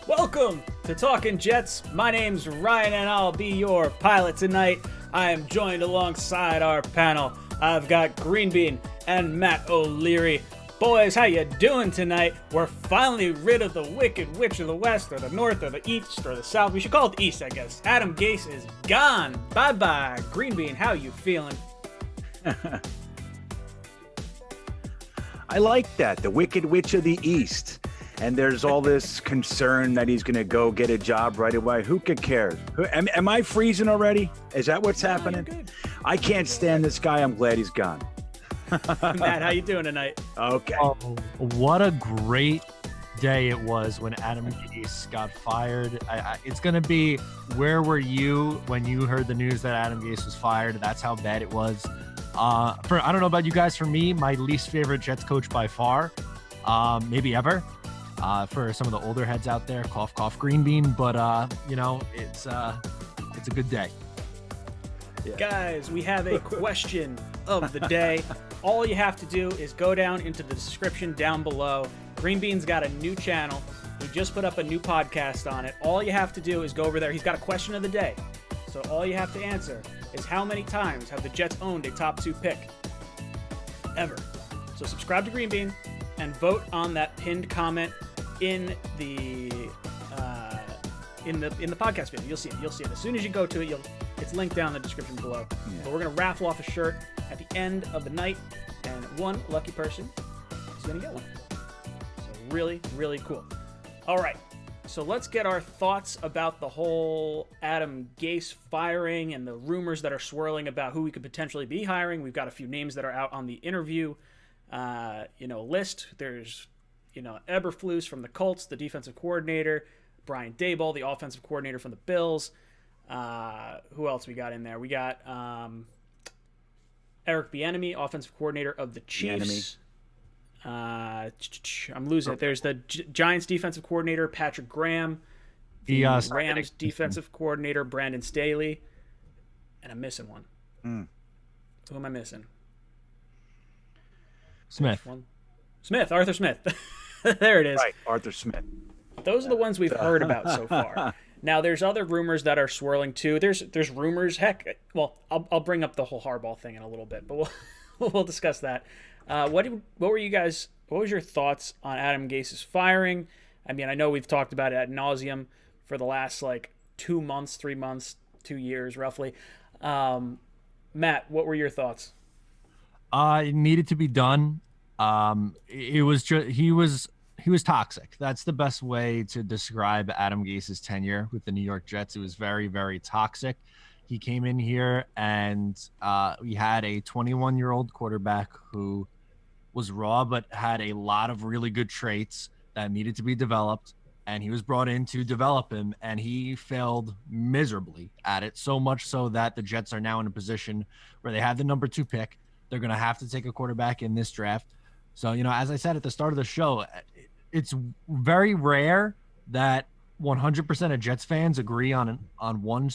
Welcome to Talkin' Jets. My name's Ryan and I'll be your pilot tonight. I am joined alongside our panel. I've got Green Bean and Matt O'Leary. Boys, how you doing tonight? We're finally rid of the Wicked Witch of the West, or the North, or the East, or the South. We should call it the East, I guess. Adam Gase is gone. Bye-bye. Green Bean, how you feeling? I like that. The Wicked Witch of the East. And there's all this concern that he's going to go get a job right away. Who could care? Am I freezing already? Is that what's happening? I can't stand this guy. I'm glad he's gone. Matt, how you doing tonight? Okay. Oh, what a great day it was when Adam Gase got fired. It's going to be, where were you when you heard the news that Adam Gase was fired? That's how bad it was. I don't know about you guys. For me, my least favorite Jets coach by far, maybe ever. For some of the older heads out there, cough, cough, Green Bean. But, it's a good day. Yeah. Guys, we have a question of the day. All you have to do is go down into the description down below. Green Bean's got a new channel. He just put up a new podcast on it. All you have to do is go over there. He's got a question of the day. So all you have to answer is, how many times have the Jets owned a top 2 pick? Ever. So subscribe to Green Bean and vote on that pinned comment in the podcast video. You'll see it. You'll see it as soon as you go to it. It's linked down in the description below. Yeah. But we're gonna raffle off a shirt at the end of the night, and one lucky person is gonna get one. So really, really cool. All right. So let's get our thoughts about the whole Adam Gase firing and the rumors that are swirling about who we could potentially be hiring. We've got a few names that are out on the interview list. There's, Eberflus from the Colts, the defensive coordinator, Brian Daboll, the offensive coordinator from the Bills. Who else we got in there? We got Eric Bieniemy, offensive coordinator of the Chiefs. I'm losing it. There's the Giants defensive coordinator, Patrick Graham. The Rams defensive coordinator, Brandon Staley. And I'm missing one. Who am I missing? Arthur Smith. There it is. Right, Arthur Smith. Those are the ones we've heard about so far. Now, there's other rumors that are swirling too. There's rumors. Heck, well, I'll bring up the whole Harbaugh thing in a little bit, but we'll discuss that. What was your thoughts on Adam Gase's firing? I mean, I know we've talked about it ad nauseum for the last 2 months, 3 months, 2 years roughly. Matt, what were your thoughts? It needed to be done. It was just he was toxic. That's the best way to describe Adam Gase's tenure with the New York Jets. It was very, very toxic. He came in here and we had a 21-year-old quarterback who was raw but had a lot of really good traits that needed to be developed, and he was brought in to develop him, and he failed miserably at it, so much so that the Jets are now in a position where they have the number 2 pick. They're going to have to take a quarterback in this draft. So, as I said at the start of the show, it's very rare that 100% of Jets fans agree on one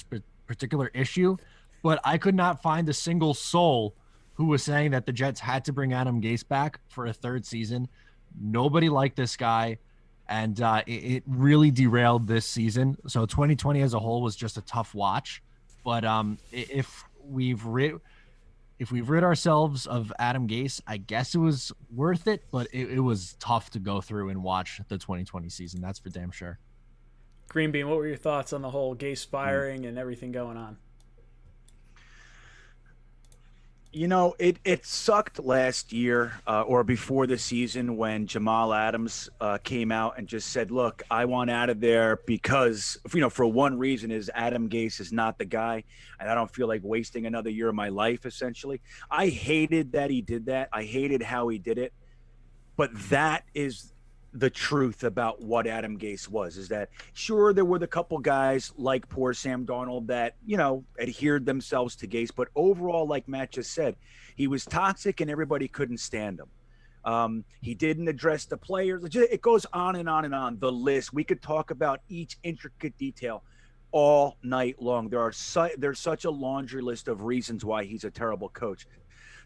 particular issue, but I could not find a single soul who was saying that the Jets had to bring Adam Gase back for a 3rd season. Nobody liked this guy, and it really derailed this season. So 2020 as a whole was just a tough watch. But if we've rid ourselves of Adam Gase, I guess it was worth it, but it was tough to go through and watch the 2020 season. That's for damn sure. Green Bean, what were your thoughts on the whole Gase firing and everything going on? It sucked last year or before the season when Jamal Adams came out and just said, look, I want out of there because, for one reason is Adam Gase is not the guy, and I don't feel like wasting another year of my life, essentially. I hated that he did that. I hated how he did it. But that is the truth about what Adam Gase was, is that, sure, there were the couple guys like poor Sam Darnold that, adhered themselves to Gase. But overall, like Matt just said, he was toxic and everybody couldn't stand him. He didn't address the players. It goes on and on and on. The list, we could talk about each intricate detail all night long. There's such a laundry list of reasons why he's a terrible coach.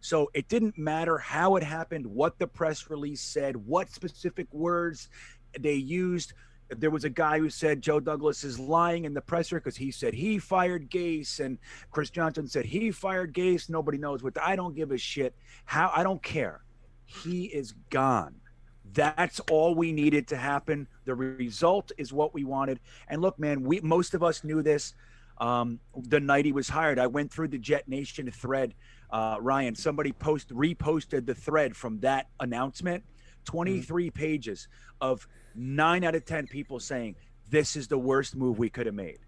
So it didn't matter how it happened, what the press release said, what specific words they used. there was a guy who said Joe Douglas is lying in the presser because he said he fired Gase, and Chris Johnson said he fired Gase. Nobody knows what. I don't give a shit. How I don't care. He is gone. That's all we needed to happen. The result is what we wanted. And look, man, most of us knew this the night he was hired. I went through the Jet Nation thread. Ryan, somebody reposted the thread from that announcement. 23 pages of 9 out of 10 people saying this is the worst move we could have made.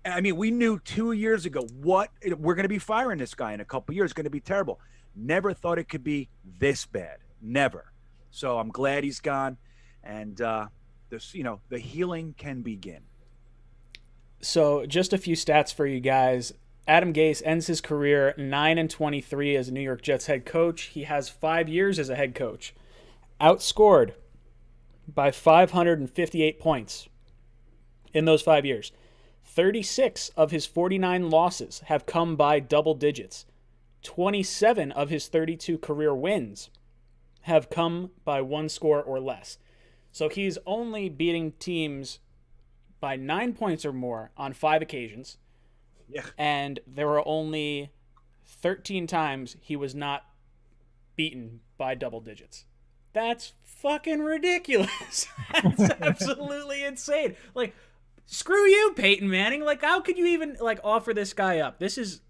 I mean, we knew 2 years ago we're going to be firing this guy in a couple of years. It's going to be terrible. Never thought it could be this bad. Never. So I'm glad he's gone, and the healing can begin. So just a few stats for you guys. Adam Gase ends his career 9-23 as a New York Jets head coach. He has 5 years as a head coach. Outscored by 558 points in those 5 years. 36 of his 49 losses have come by double digits. 27 of his 32 career wins have come by one score or less. So he's only beating teams by 9 points or more on 5 occasions. Yeah. And there were only 13 times he was not beaten by double digits. That's fucking ridiculous. That's absolutely insane. Like, screw you, Peyton Manning. Like, how could you even offer this guy up? This is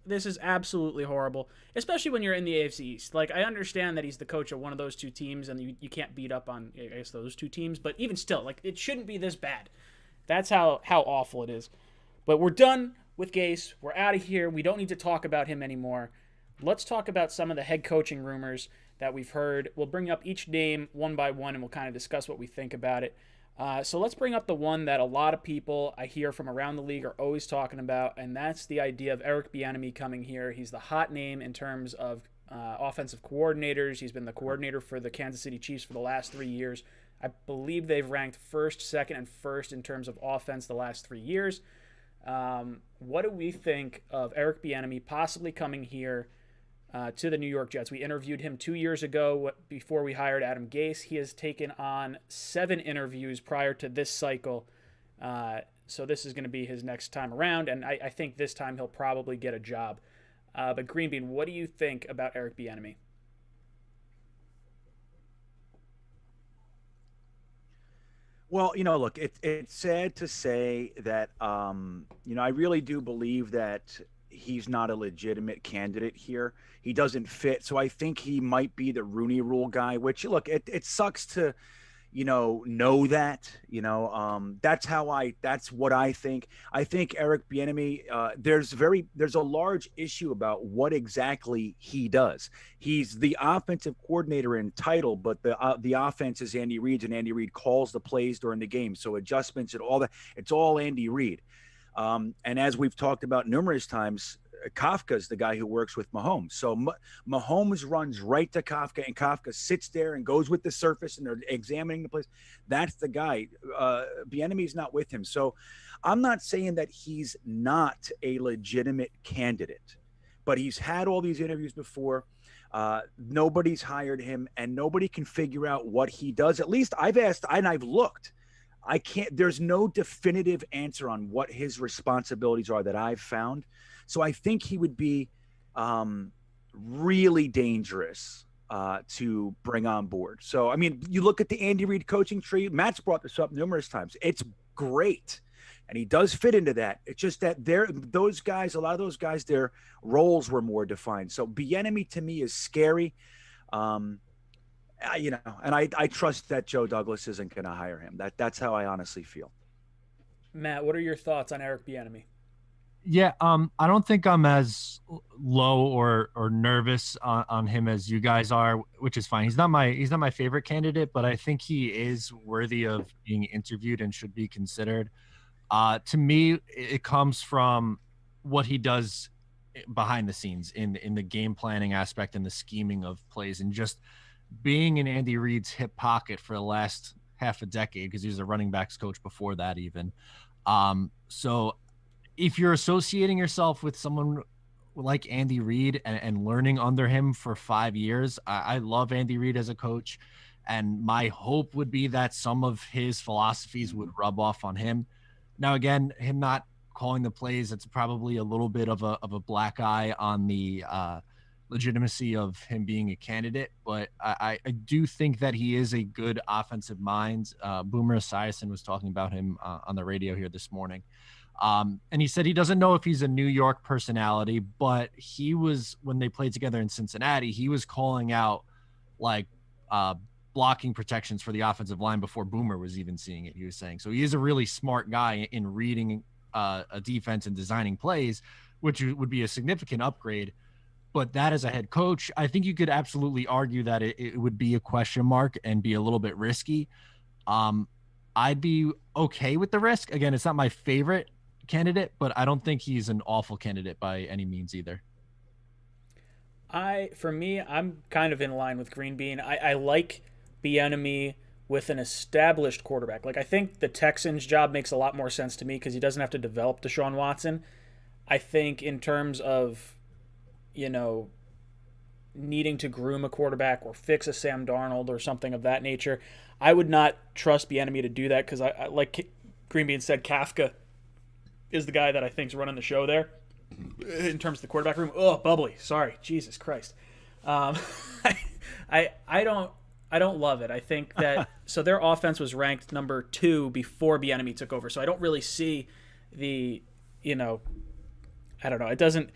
absolutely horrible, especially when you're in the AFC East. Like, I understand that he's the coach of one of those two teams, and you can't beat up on, I guess, those two teams. But even still, like, it shouldn't be this bad. That's how awful it is. But we're done with Gase. We're out of here. We don't need to talk about him anymore. Let's talk about some of the head coaching rumors that we've heard. We'll bring up each name one by one, and we'll kind of discuss what we think about it. So let's bring up the one that a lot of people I hear from around the league are always talking about, and that's the idea of Eric Bieniemy coming here. He's the hot name in terms of offensive coordinators. He's been the coordinator for the Kansas City Chiefs for the last 3 years. I believe they've ranked first, second, and first in terms of offense the last 3 years. What do we think of Eric Bieniemy possibly coming here to the New York Jets? We interviewed him 2 years ago before we hired Adam Gase. He has taken on 7 interviews prior to this cycle. So this is going to be his next time around, and I think this time he'll probably get a job. But Greenbean, what do you think about Eric Bieniemy? Well, look, it's sad to say that, I really do believe that he's not a legitimate candidate here. He doesn't fit. So I think he might be the Rooney Rule guy, which, look, it sucks to, know that, that's what I think. I think Eric Bieniemy, there's a large issue about what exactly he does. He's the offensive coordinator in title, but the offense is Andy Reid's, and Andy Reid calls the plays during the game. So adjustments and all that, it's all Andy Reid. And as we've talked about numerous times, Kafka's the guy who works with Mahomes. So Mahomes runs right to Kafka, and Kafka sits there and goes with the surface, and they're examining the place. That's the guy. Bieniemy's not with him. So I'm not saying that he's not a legitimate candidate, but he's had all these interviews before. Nobody's hired him, and nobody can figure out what he does. At least I've asked and I've looked. There's no definitive answer on what his responsibilities are that I've found. So I think he would be really dangerous to bring on board. So, I mean, you look at the Andy Reid coaching tree. Matt's brought this up numerous times. It's great, and he does fit into that. It's just that a lot of those guys, their roles were more defined. So Bieniemy to me is scary. And I trust that Joe Douglas isn't going to hire him. That's how I honestly feel. Matt, what are your thoughts on Eric Bieniemy? Yeah, I don't think I'm as low or nervous on him as you guys are, which is fine. He's not my favorite candidate, but I think he is worthy of being interviewed and should be considered. To me, it comes from what he does behind the scenes in the game planning aspect and the scheming of plays, and just being in Andy Reid's hip pocket for the last half a decade, because he was a running backs coach before that even. So if you're associating yourself with someone like Andy Reid and learning under him for 5 years, I love Andy Reid as a coach. And my hope would be that some of his philosophies would rub off on him. Now, again, him not calling the plays, it's probably a little bit of a black eye on the legitimacy of him being a candidate, but I do think that he is a good offensive mind. Boomer Esiason was talking about him on the radio here this morning. And he said he doesn't know if he's a New York personality, but he was, when they played together in Cincinnati, he was calling out like blocking protections for the offensive line before Boomer was even seeing it. He was saying, so he is a really smart guy in reading a defense and designing plays, which would be a significant upgrade. But that as a head coach, I think you could absolutely argue that it would be a question mark and be a little bit risky. I'd be okay with the risk. Again, it's not my favorite candidate, but I don't think he's an awful candidate by any means either. For me, I'm kind of in line with Green Bean. I like Bieniemy with an established quarterback. Like, I think the Texans' job makes a lot more sense to me because he doesn't have to develop Deshaun Watson. I think in terms of, needing to groom a quarterback or fix a Sam Darnold or something of that nature, I would not trust Bieniemy to do that because I like Green Bean said, Kafka is the guy that I think is running the show there in terms of the quarterback room. Oh, bubbly. Sorry. Jesus Christ. I don't love it. I think that so their offense was ranked number 2 before Bieniemy took over. So I don't really see I don't know.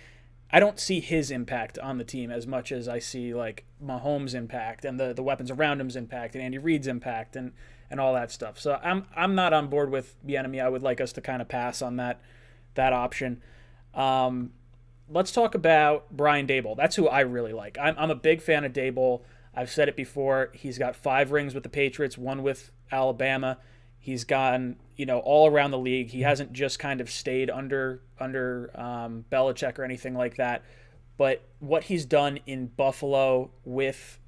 I don't see his impact on the team as much as I see like Mahomes' impact and the weapons around him's impact and Andy Reid's impact and all that stuff. So I'm not on board with Bieniemy. I would like us to kind of pass on that option. Let's talk about Brian Daboll. That's who I really like. I'm a big fan of Daboll. I've said it before. He's got 5 rings with the Patriots, 1 with Alabama. He's gone, all around the league. He hasn't just kind of stayed under Belichick or anything like that. But what he's done in Buffalo with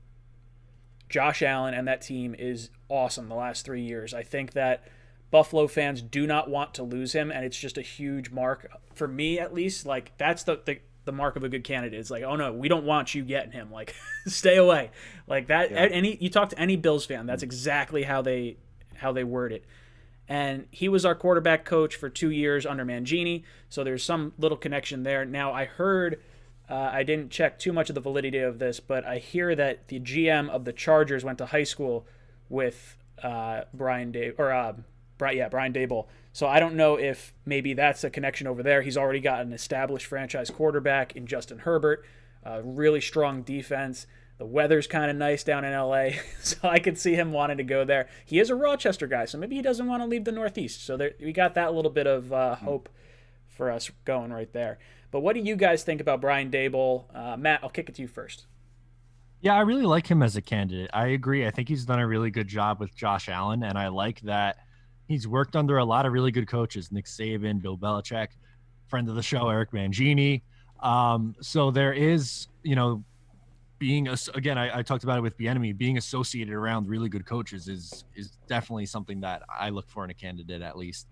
Josh Allen and that team is awesome the last 3 years. I think that Buffalo fans do not want to lose him, and it's just a huge mark, for me at least. Like, that's the mark of a good candidate. It's like, oh no, we don't want you getting him. Like, stay away. Like that. Yeah. You talk to any Bills fan, that's exactly how they word it. And he was our quarterback coach for 2 years under Mangini, so there's some little connection there. Now, I heard, I didn't check too much of the validity of this, but I hear that the GM of the Chargers went to high school with Brian Daboll. So I don't know if maybe that's a connection over there. He's already got an established franchise quarterback in Justin Herbert, really strong defense. The weather's kind of nice down in LA, so I could see him wanting to go there. He is a Rochester guy, so maybe he doesn't want to leave the Northeast. So we got that little bit of hope for us going right there. But what do you guys think about Brian Daboll? Matt, I'll kick it to you first. Yeah, I really like him as a candidate. I agree. I think he's done a really good job with Josh Allen, and I like that he's worked under a lot of really good coaches, Nick Saban, Bill Belichick, friend of the show, Eric Mangini. So there is, I talked about it with Bieniemy, being associated around really good coaches is definitely something that I look for in a candidate, at least.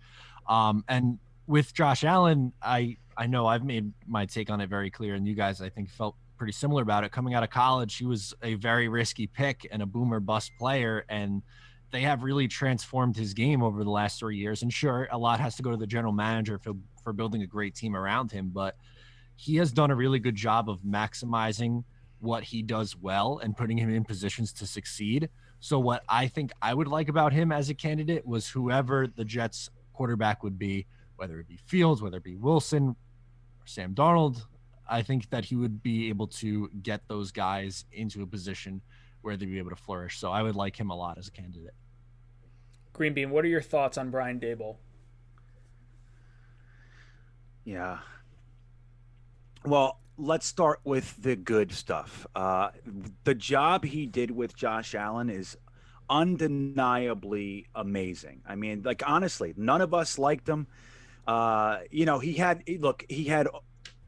And with Josh Allen, I know I've made my take on it very clear, and you guys, I think, felt pretty similar about it. Coming out of college, he was a very risky pick and a boomer bust player, and they have really transformed his game over the last 3 years. And sure, a lot has to go to the general manager for building a great team around him, but he has done a really good job of maximizing what he does well and putting him in positions to succeed. So what I think I would like about him as a candidate was whoever the Jets quarterback would be, whether it be Fields, whether it be Wilson or Sam Darnold. I think that he would be able to get those guys into a position where they'd be able to flourish. So I would like him a lot as a candidate. Green Bean, what are your thoughts on Brian Daboll? Yeah. Well, let's start with the good stuff. The job he did with Josh Allen is undeniably amazing. I mean, like, honestly, none of us liked him. He had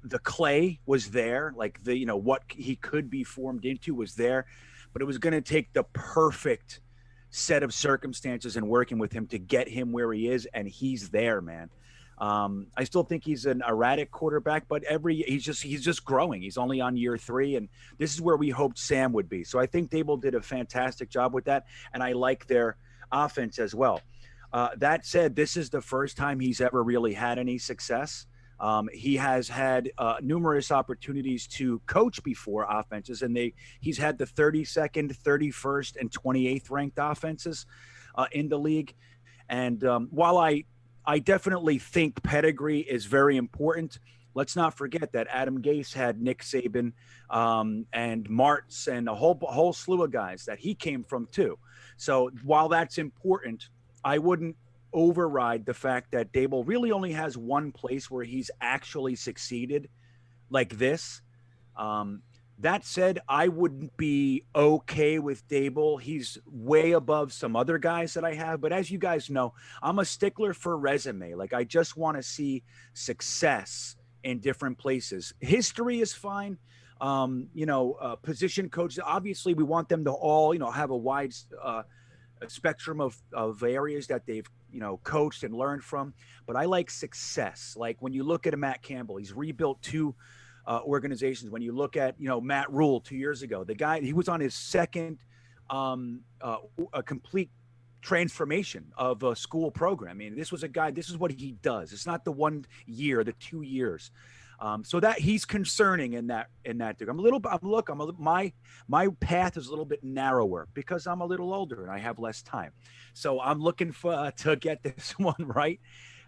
the clay was there, like what he could be formed into was there, but it was going to take the perfect set of circumstances and working with him to get him where he is, and he's there, man. I still think he's an erratic quarterback, but he's just growing. He's only on year 3, and this is where we hoped Sam would be. So I think Dable did a fantastic job with that, and I like their offense as well. That said, this is the first time he's ever really had any success. He has had numerous opportunities to coach before offenses, and he's had the 32nd, 31st, and 28th ranked offenses in the league. And while I definitely think pedigree is very important, let's not forget that Adam Gase had Nick Saban and Martz and a whole slew of guys that he came from too. So while that's important, I wouldn't override the fact that Dable really only has one place where he's actually succeeded like this. That said, I wouldn't be okay with Dable. He's way above some other guys that I have. But as you guys know, I'm a stickler for resume. Like, I just want to see success in different places. History is fine. Position coaches, obviously we want them to all, have a wide spectrum of areas that they've, coached and learned from. But I like success. Like when you look at a Matt Campbell, he's rebuilt 2 organizations. When you look at, Matt Rule 2 years ago, the guy, he was on his second a complete transformation of a school program. I mean, this was a guy, this is what he does. It's not the 1 year, the 2 years. So that he's concerning in that. My path is a little bit narrower because I'm a little older and I have less time. So I'm looking to get this one right.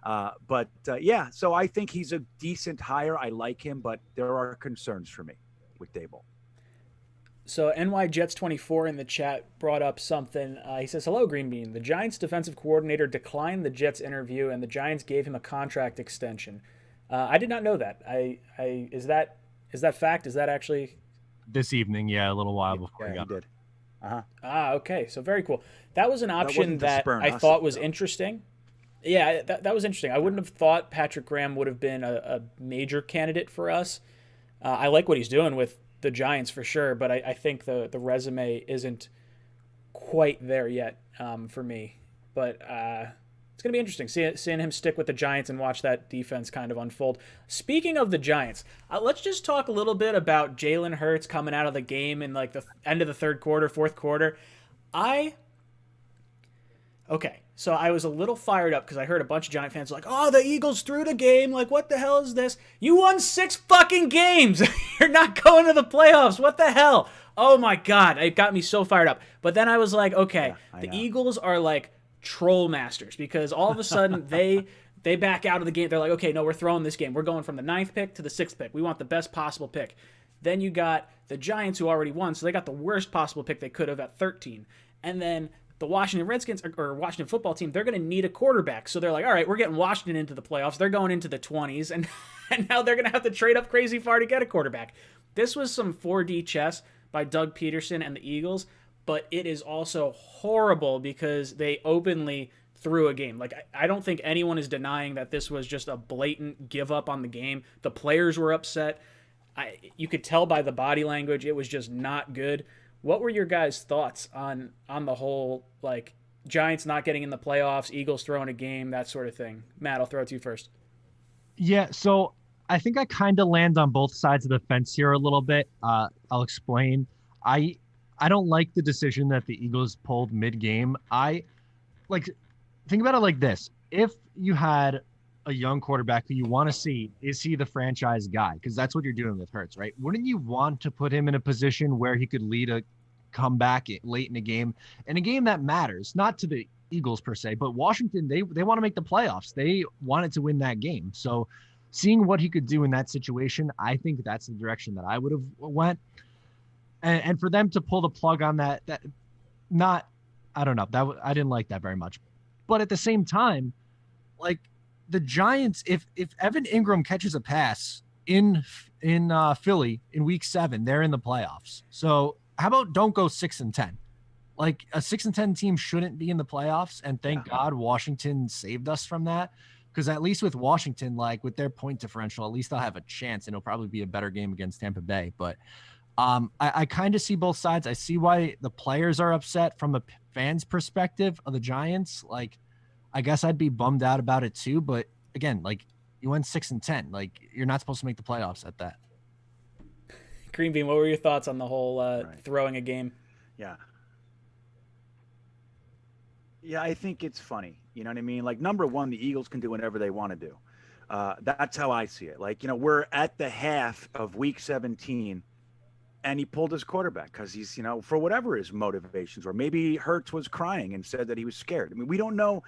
So I think he's a decent hire. I like him, but there are concerns for me with Dable. So NY Jets 24 in the chat brought up something. He says, "Hello, Green Bean. The Giants defensive coordinator declined the Jets interview, and the Giants gave him a contract extension." I did not know that. Is that fact? Is that actually this evening? Yeah, a little while before he did. Okay. So very cool. That was an option that I thought was interesting. Yeah, that was interesting. I wouldn't have thought Patrick Graham would have been a major candidate for us. I like what he's doing with the Giants for sure, but I think the resume isn't quite there yet for me. But it's going to be interesting seeing him stick with the Giants and watch that defense kind of unfold. Speaking of the Giants, let's just talk a little bit about Jalen Hurts coming out of the game in like the end of the third quarter, fourth quarter. So I was a little fired up because I heard a bunch of Giant fans like, "Oh, the Eagles threw the game. Like, what the hell is this? You won 6 fucking games. You're not going to the playoffs. What the hell?" Oh my God. It got me so fired up. But then I was like, okay, the Eagles are like troll masters because all of a sudden they back out of the game. They're like, okay, no, we're throwing this game. We're going from the 9th pick to the 6th pick. We want the best possible pick. Then you got the Giants who already won, so they got the worst possible pick they could have at 13. And then the Washington Redskins or Washington football team, they're going to need a quarterback. So they're like, all right, we're getting Washington into the playoffs. They're going into the 20s, and now they're going to have to trade up crazy far to get a quarterback. This was some 4D chess by Doug Peterson and the Eagles, but it is also horrible because they openly threw a game. Like, I don't think anyone is denying that this was just a blatant give up on the game. The players were upset. You could tell by the body language it was just not good. What were your guys' thoughts on the whole, like, Giants not getting in the playoffs, Eagles throwing a game, that sort of thing? Matt, I'll throw it to you first. Yeah, so I think I kind of land on both sides of the fence here a little bit. I'll explain. I don't like the decision that the Eagles pulled mid-game. Think about it like this. If you had a young quarterback who you want to see, is he the franchise guy? Because that's what you're doing with Hurts, right? Wouldn't you want to put him in a position where he could lead a comeback late in a game that matters, not to the Eagles per se, but Washington, they want to make the playoffs. They wanted to win that game. So seeing what he could do in that situation, I think that's the direction that I would have went. And for them to pull the plug on I don't know, I didn't like that very much. But at the same time, like, the Giants, if Evan Ingram catches a pass in Philly in week 7, they're in the playoffs. So how about don't go 6-10? Like, a 6-10 team shouldn't be in the playoffs. And thank God Washington saved us from that. Because at least with Washington, like, with their point differential, at least they'll have a chance, and it'll probably be a better game against Tampa Bay. But I kind of see both sides. I see why the players are upset from a fan's perspective of the Giants. Like, I guess I'd be bummed out about it too, but again, like you went 6-10. Like you're not supposed to make the playoffs at that. Green Bean, what were your thoughts on the whole throwing a game? Yeah. Yeah, I think it's funny. You know what I mean? Like, number one, the Eagles can do whatever they want to do. That's how I see it. Like, we're at the half of week 17, and he pulled his quarterback because he's, for whatever his motivations were. Maybe Hurts was crying and said that he was scared. I mean, we don't know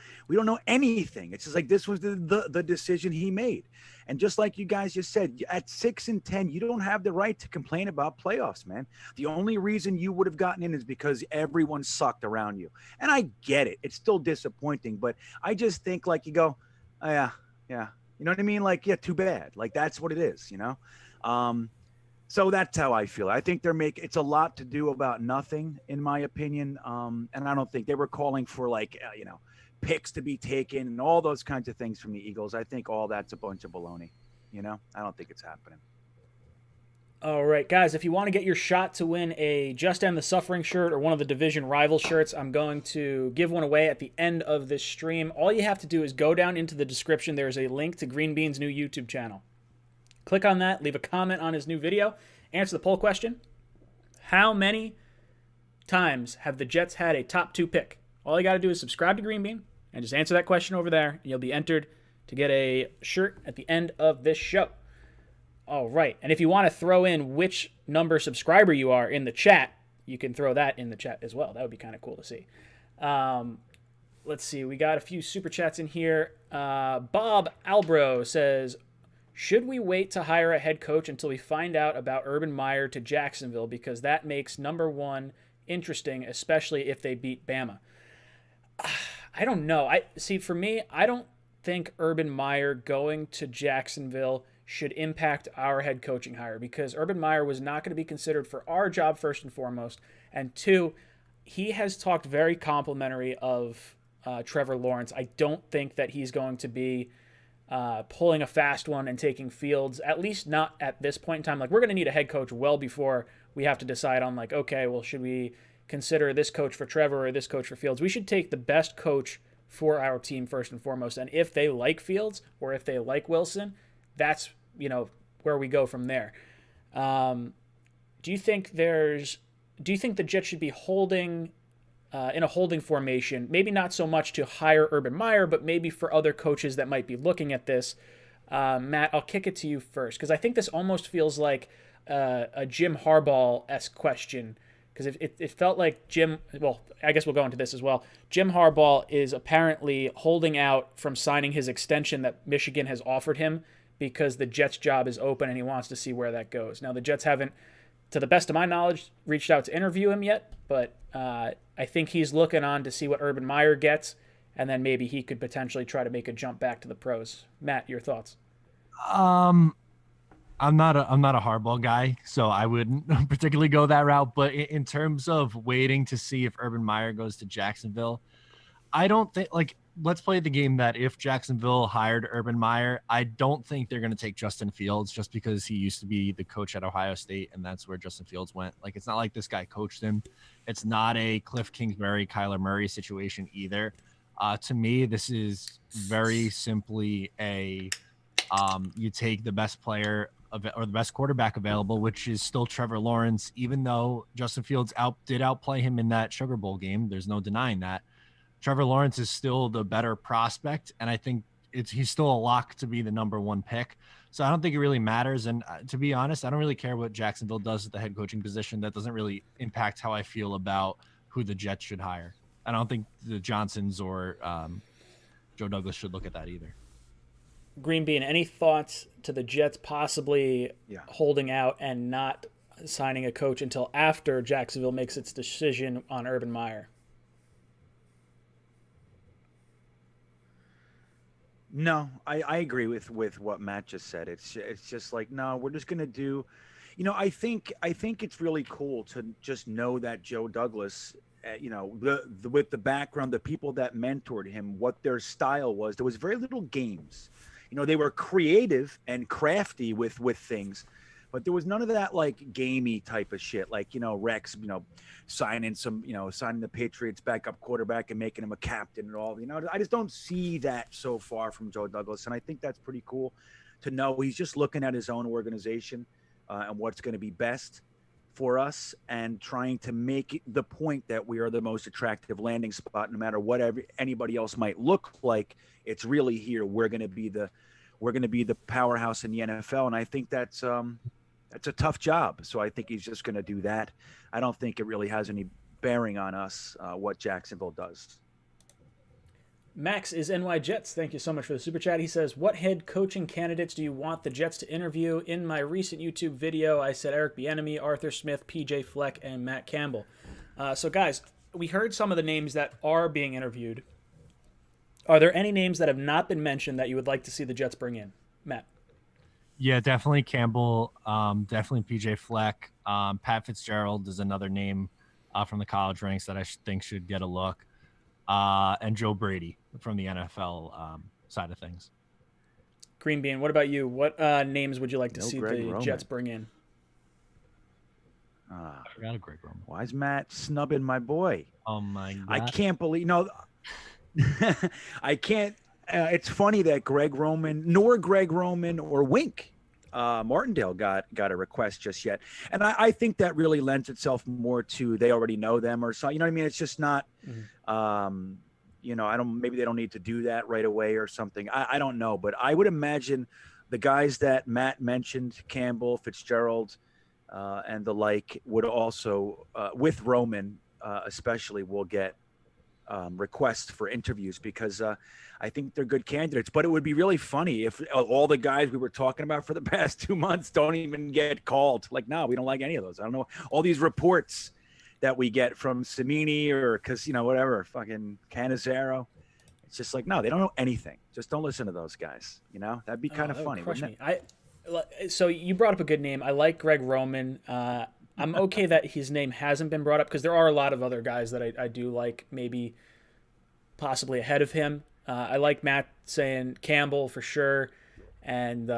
anything. It's just like this was the decision he made. And just like you guys just said, at 6-10, you don't have the right to complain about playoffs, man. The only reason you would have gotten in is because everyone sucked around you. And I get it. It's still disappointing, but I just think like you go, oh, yeah. You know what I mean? Like, yeah, too bad. Like, that's what it is, So that's how I feel. I think it's a lot to do about nothing, in my opinion. And I don't think they were calling for picks to be taken and all those kinds of things from the Eagles. I think all that's a bunch of baloney. I don't think it's happening. All right, guys, if you want to get your shot to win a Just End the Suffering shirt or one of the division rival shirts, I'm going to give one away at the end of this stream. All you have to do is go down into the description. There's a link to Green Bean's new YouTube channel. Click on that, leave a comment on his new video, answer the poll question. How many times have the Jets had a top 2 pick? All you got to do is subscribe to Green Bean and just answer that question over there, and you'll be entered to get a shirt at the end of this show. All right, and if you want to throw in which number subscriber you are in the chat, you can throw that in the chat as well. That would be kind of cool to see. Let's see, we got a few super chats in here. Bob Albro says, should we wait to hire a head coach until we find out about Urban Meyer to Jacksonville? Because that makes number 1 interesting, especially if they beat Bama. I don't know. For me, I don't think Urban Meyer going to Jacksonville should impact our head coaching hire, because Urban Meyer was not going to be considered for our job first and foremost. And 2, he has talked very complimentary of Trevor Lawrence. I don't think that he's going to be pulling a fast one and taking Fields, at least not at this point in time. Like, we're going to need a head coach well before we have to decide on, like, okay, well, should we consider this coach for Trevor or this coach for Fields? We should take the best coach for our team first and foremost. And if they like Fields or if they like Wilson, that's, where we go from there. Do you think the Jets should be holding in a holding formation, maybe not so much to hire Urban Meyer, but maybe for other coaches that might be looking at this? Matt, I'll kick it to you first, because I think this almost feels like a Jim Harbaugh-esque question, because it felt like I guess we'll go into this as well. Jim Harbaugh is apparently holding out from signing his extension that Michigan has offered him because the Jets' job is open and he wants to see where that goes. Now, the Jets haven't, to the best of my knowledge, reached out to interview him yet, but I think he's looking on to see what Urban Meyer gets, and then maybe he could potentially try to make a jump back to the pros. Matt, your thoughts? I'm not a Harbaugh guy, so I wouldn't particularly go that route. But in terms of waiting to see if Urban Meyer goes to Jacksonville, I don't think, let's play the game that if Jacksonville hired Urban Meyer, I don't think they're going to take Justin Fields just because he used to be the coach at Ohio State, and that's where Justin Fields went. Like, it's not like this guy coached him. It's not a Cliff Kingsbury, Kyler Murray situation either. To me, this is very simply you take the best player or the best quarterback available, which is still Trevor Lawrence, even though Justin Fields did outplay him in that Sugar Bowl game. There's no denying that. Trevor Lawrence is still the better prospect, and I think he's still a lock to be the number 1 pick. So I don't think it really matters. And to be honest, I don't really care what Jacksonville does at the head coaching position. That doesn't really impact how I feel about who the Jets should hire. I don't think the Johnsons or Joe Douglas should look at that either. Green Bean, any thoughts to the Jets possibly holding out and not signing a coach until after Jacksonville makes its decision on Urban Meyer? No, I agree with what Matt just said. It's just like, no, we're just gonna do, I think it's really cool to just know that Joe Douglas, with the background, the people that mentored him, what their style was. There was very little games. They were creative and crafty with things, but there was none of that like gamey type of shit. Like, Rex, signing the Patriots backup quarterback and making him a captain and all. I just don't see that so far from Joe Douglas, and I think that's pretty cool to know he's just looking at his own organization and what's going to be best for us, and trying to make the point that we are the most attractive landing spot, no matter what anybody else might look like. It's really here. We're going to be the powerhouse in the NFL, and I think that's a tough job. So I think he's just going to do that. I don't think it really has any bearing on us what Jacksonville does. Max is NY Jets. Thank you so much for the super chat. He says, what head coaching candidates do you want the Jets to interview? In my recent YouTube video, I said Eric Bieniemy, Arthur Smith, PJ Fleck, and Matt Campbell. So guys, we heard some of the names that are being interviewed. Are there any names that have not been mentioned that you would like to see the Jets bring in? Matt? Yeah, definitely Campbell. Definitely PJ Fleck. Pat Fitzgerald is another name from the college ranks that I think should get a look. And Joe Brady from the NFL side of things. Green Bean, what about you? What names would you like to see the Roman. Jets bring in? I forgot a Greg Roman. Why is Matt snubbing my boy? Oh my God. I can't believe I can't. It's funny that Greg Roman or Wink Martindale got a request just yet, and I think that really lends itself more to they already know them or so. You know what I mean? It's just not. Maybe they don't need to do that right away or something. I don't know, but I would imagine the guys that Matt mentioned, Campbell, Fitzgerald, and the like, would also with Roman especially will get requests for interviews, because I think they're good candidates. But it would be really funny if all the guys we were talking about for the past 2 months don't even get called. Like, no, we don't like any of those. I don't know. All these reports that we get from Cimini or whatever, fucking Cannizzaro. It's just like, no, they don't know anything. Just don't listen to those guys. That'd be kind of funny. Wouldn't it? So you brought up a good name. I like Greg Roman. I'm okay that his name hasn't been brought up, because there are a lot of other guys that I do like, maybe possibly ahead of him. I like Matt saying Campbell for sure, and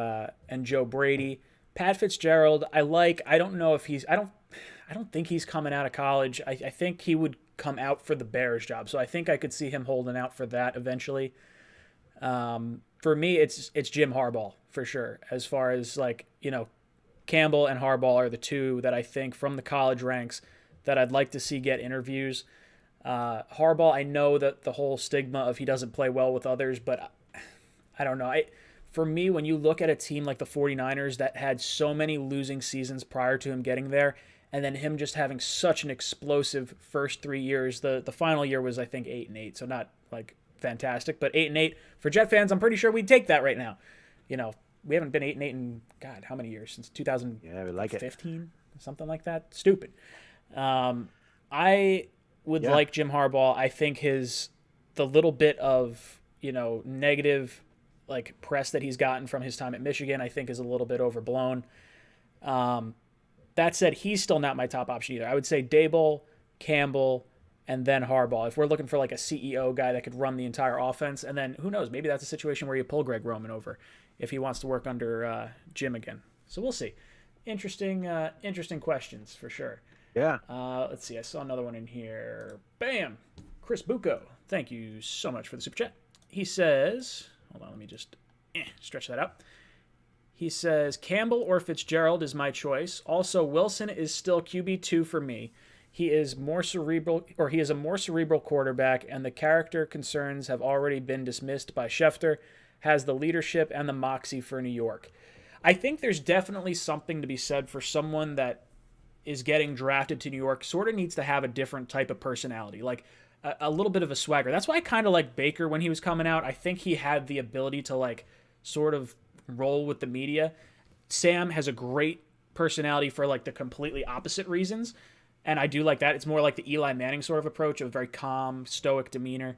Joe Brady. Pat Fitzgerald, I don't know if I don't think he's coming out of college. I think he would come out for the Bears job, so I think I could see him holding out for that eventually. For me, it's Jim Harbaugh for sure. As far as Campbell and Harbaugh are the two that I think from the college ranks that I'd like to see get interviews. Harbaugh, I know that the whole stigma of he doesn't play well with others, but I don't know. For me, when you look at a team like the 49ers that had so many losing seasons prior to him getting there, and then him just having such an explosive first 3 years, the final year was, I think, 8-8, so not fantastic, but 8-8 for Jet fans, I'm pretty sure we'd take that right now. We haven't been 8-8 in God, how many years? Since 2015, something like that. Stupid. I would like Jim Harbaugh. I think the little bit of negative press that he's gotten from his time at Michigan, I think is a little bit overblown. That said, he's still not my top option either. I would say Daboll, Campbell, and then Harbaugh. If we're looking for a CEO guy that could run the entire offense, and then who knows, maybe that's a situation where you pull Greg Roman over if he wants to work under Jim again. So we'll see. Interesting questions for sure. Yeah. Let's see. I saw another one in here. Bam. Chris Bucco. Thank you so much for the super chat. He says, hold on, let me just stretch that out. He says, Campbell or Fitzgerald is my choice. Also, Wilson is still QB2 for me. He is a more cerebral quarterback, and the character concerns have already been dismissed by Schefter, has the leadership and the moxie for New York. I think there's definitely something to be said for someone that is getting drafted to New York, sort of needs to have a different type of personality, a little bit of a swagger. That's why I kind of like Baker when he was coming out. I think he had the ability to sort of roll with the media. Sam has a great personality for the completely opposite reasons, and I do like that. It's more like the Eli Manning sort of approach, of very calm, stoic demeanor.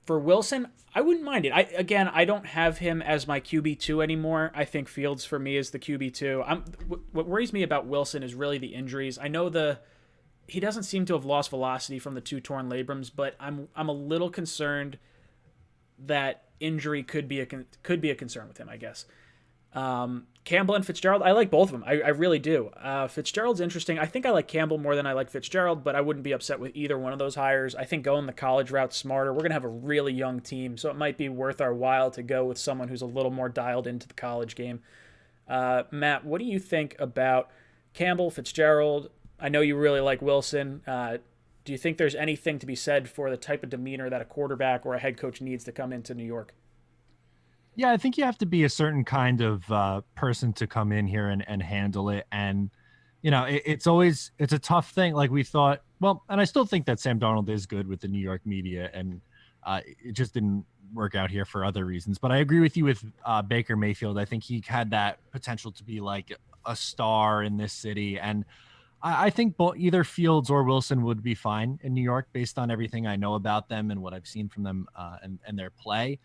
For Wilson, I wouldn't mind it. I don't have him as my QB2 anymore. I think Fields for me is the QB2. What worries me about Wilson is really the injuries. I know he doesn't seem to have lost velocity from the 2 torn labrums, but I'm a little concerned that injury could be a concern with him, I guess. Campbell and Fitzgerald, I like both of them. I really do. Fitzgerald's interesting. I think I like Campbell more than I like Fitzgerald, but I wouldn't be upset with either one of those hires. I think going the college route's smarter. We're going to have a really young team, so it might be worth our while to go with someone who's a little more dialed into the college game. Matt, what do you think about Campbell, Fitzgerald? I know you really like Wilson. Do you think there's anything to be said for the type of demeanor that a quarterback or a head coach needs to come into New York? Yeah, I think you have to be a certain kind of person to come in here and handle it. And, it's a tough thing. Like we thought, well, and I still think that Sam Darnold is good with the New York media, and it just didn't work out here for other reasons. But I agree with you with Baker Mayfield. I think he had that potential to be like a star in this city. And I think either Fields or Wilson would be fine in New York based on everything I know about them and what I've seen from them and their play.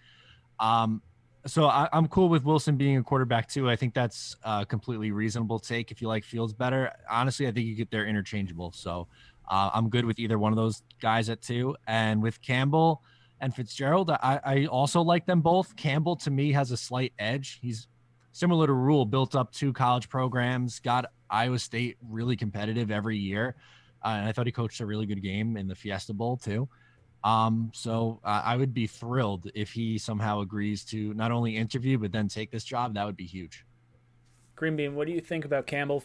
So I'm cool with Wilson being a quarterback too. I think that's a completely reasonable take. If you like Fields better, honestly, I think they're interchangeable. So I'm good with either one of those guys at 2. And with Campbell and Fitzgerald, I also like them both. Campbell to me has a slight edge. He's similar to Rule, built up 2 college programs, got Iowa State really competitive every year. And I thought he coached a really good game in the Fiesta Bowl too. So I would be thrilled if he somehow agrees to not only interview, but then take this job. That would be huge. Green Bean, what do you think about Campbell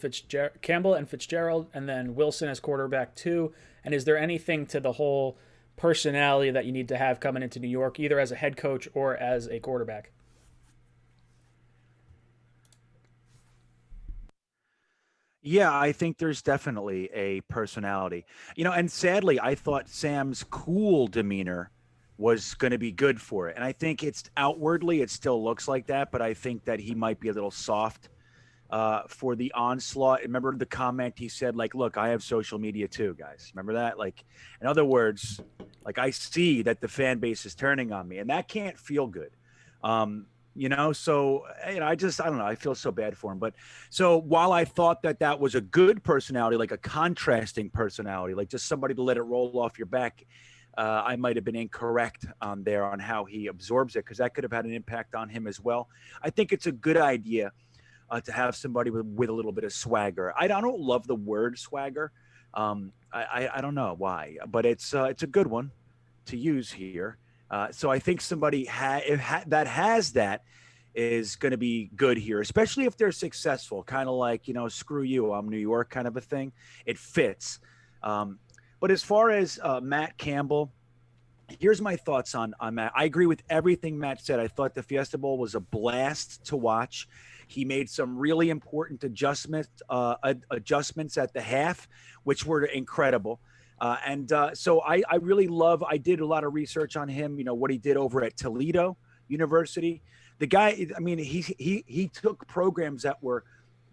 and Fitzgerald, and then Wilson as quarterback too? And is there anything to the whole personality that you need to have coming into New York, either as a head coach or as a quarterback? Yeah, I think there's definitely a personality. And sadly, I thought Sam's cool demeanor was going to be good for it. And I think it's outwardly, it still looks like that, but I think that he might be a little soft for the onslaught. Remember the comment he said, like, look, I have social media too, guys. Remember that? Like, in other words, like, I see that the fan base is turning on me, and that can't feel good. So I don't know. I feel so bad for him. But so while I thought that was a good personality, like a contrasting personality, like just somebody to let it roll off your back, I might have been incorrect on how he absorbs it, because that could have had an impact on him as well. I think it's a good idea to have somebody with a little bit of swagger. I don't love the word swagger. I don't know why, but it's a good one to use here. So I think somebody that has that is going to be good here, especially if they're successful, kind of like, screw you, I'm New York kind of a thing. It fits. But as far as Matt Campbell, here's my thoughts on Matt. I agree with everything Matt said. I thought the Fiesta Bowl was a blast to watch. He made some really important adjustments at the half, which were incredible. So I really I did a lot of research on him, what he did over at Toledo University. The guy, I mean, he took programs that were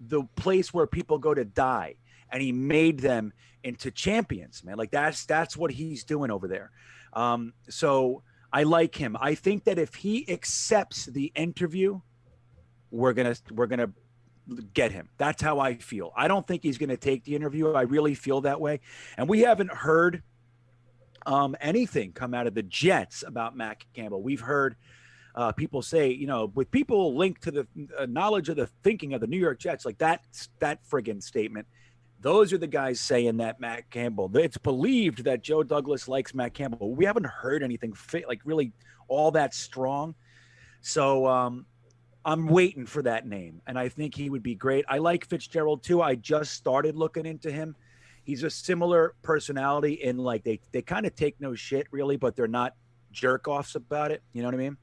the place where people go to die, and he made them into champions, man. Like that's what he's doing over there. So I like him. I think that if he accepts the interview, we're going to get him. That's how I feel. I don't think he's going to take the interview. I really feel that way. And we haven't heard anything come out of the Jets about Matt Campbell. We've heard people say, with people linked to the knowledge of the thinking of the New York Jets, like that friggin' statement. Those are the guys saying that Matt Campbell, it's believed that Joe Douglas likes Matt Campbell. We haven't heard anything like really all that strong. So, I'm waiting for that name, and I think he would be great. I like Fitzgerald too. I just started looking into him. He's a similar personality in like they kind of take no shit really, but they're not jerk offs about it. You know what I mean?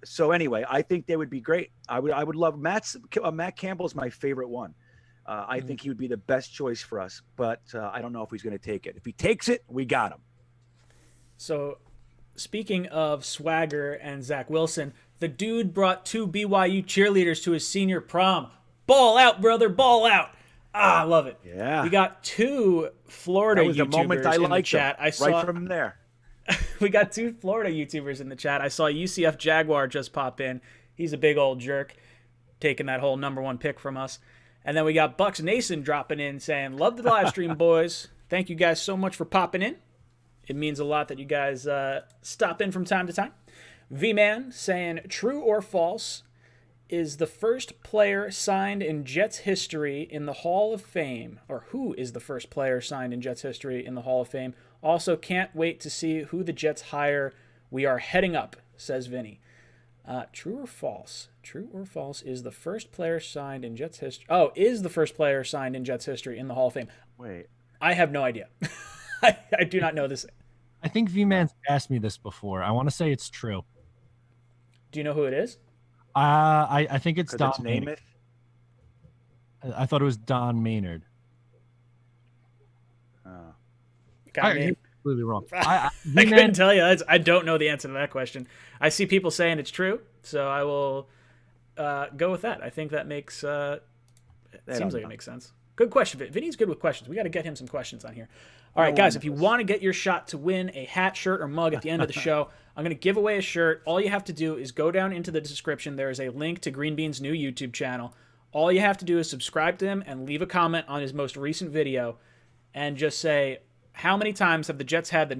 So anyway, I think they would be great. I would love Matt Campbell's my favorite one. I think he would be the best choice for us, but I don't know if he's going to take it. If he takes it, we got him. So speaking of swagger and Zach Wilson, the dude brought 2 BYU cheerleaders to his senior prom. Ball out, brother, ball out. I love it. Yeah. We got 2 Florida YouTubers in the chat. I saw right from there. We got 2 Florida YouTubers in the chat. I saw UCF Jaguar just pop in. He's a big old jerk, taking that whole #1 pick from us. And then we got Bucks Nason dropping in saying, love the live stream, boys. Thank you guys so much for popping in. It means a lot that you guys stop in from time to time. V-Man saying, true or false, is the first player signed in Jets history in the Hall of Fame? Or who is the first player signed in Jets history in the Hall of Fame? Also, can't wait to see who the Jets hire. We are heading up, says Vinny. True or false? True or false is the first player signed in Jets history. Oh, is the first player signed in Jets history in the Hall of Fame? Wait. I have no idea. I do not know this. I think V-Man's asked me this before. I want to say it's true. Do you know who it is? I think it's Could Don its name Maynard. it? I thought it was Don Maynard. Oh. Got me. You're completely wrong. I V-Man, couldn't tell you. I don't know the answer to that question. I see people saying it's true, so I will go with that. I think that makes seems like it makes sense. Good question. Vinny's good with questions. We got to get him some questions on here. All right, guys, if you want to get your shot to win a hat, shirt, or mug at the end of the show, I'm going to give away a shirt. All you have to do is go down into the description. There is a link to Green Bean's new YouTube channel. All you have to do is subscribe to him and leave a comment on his most recent video and just say, how many times have the Jets had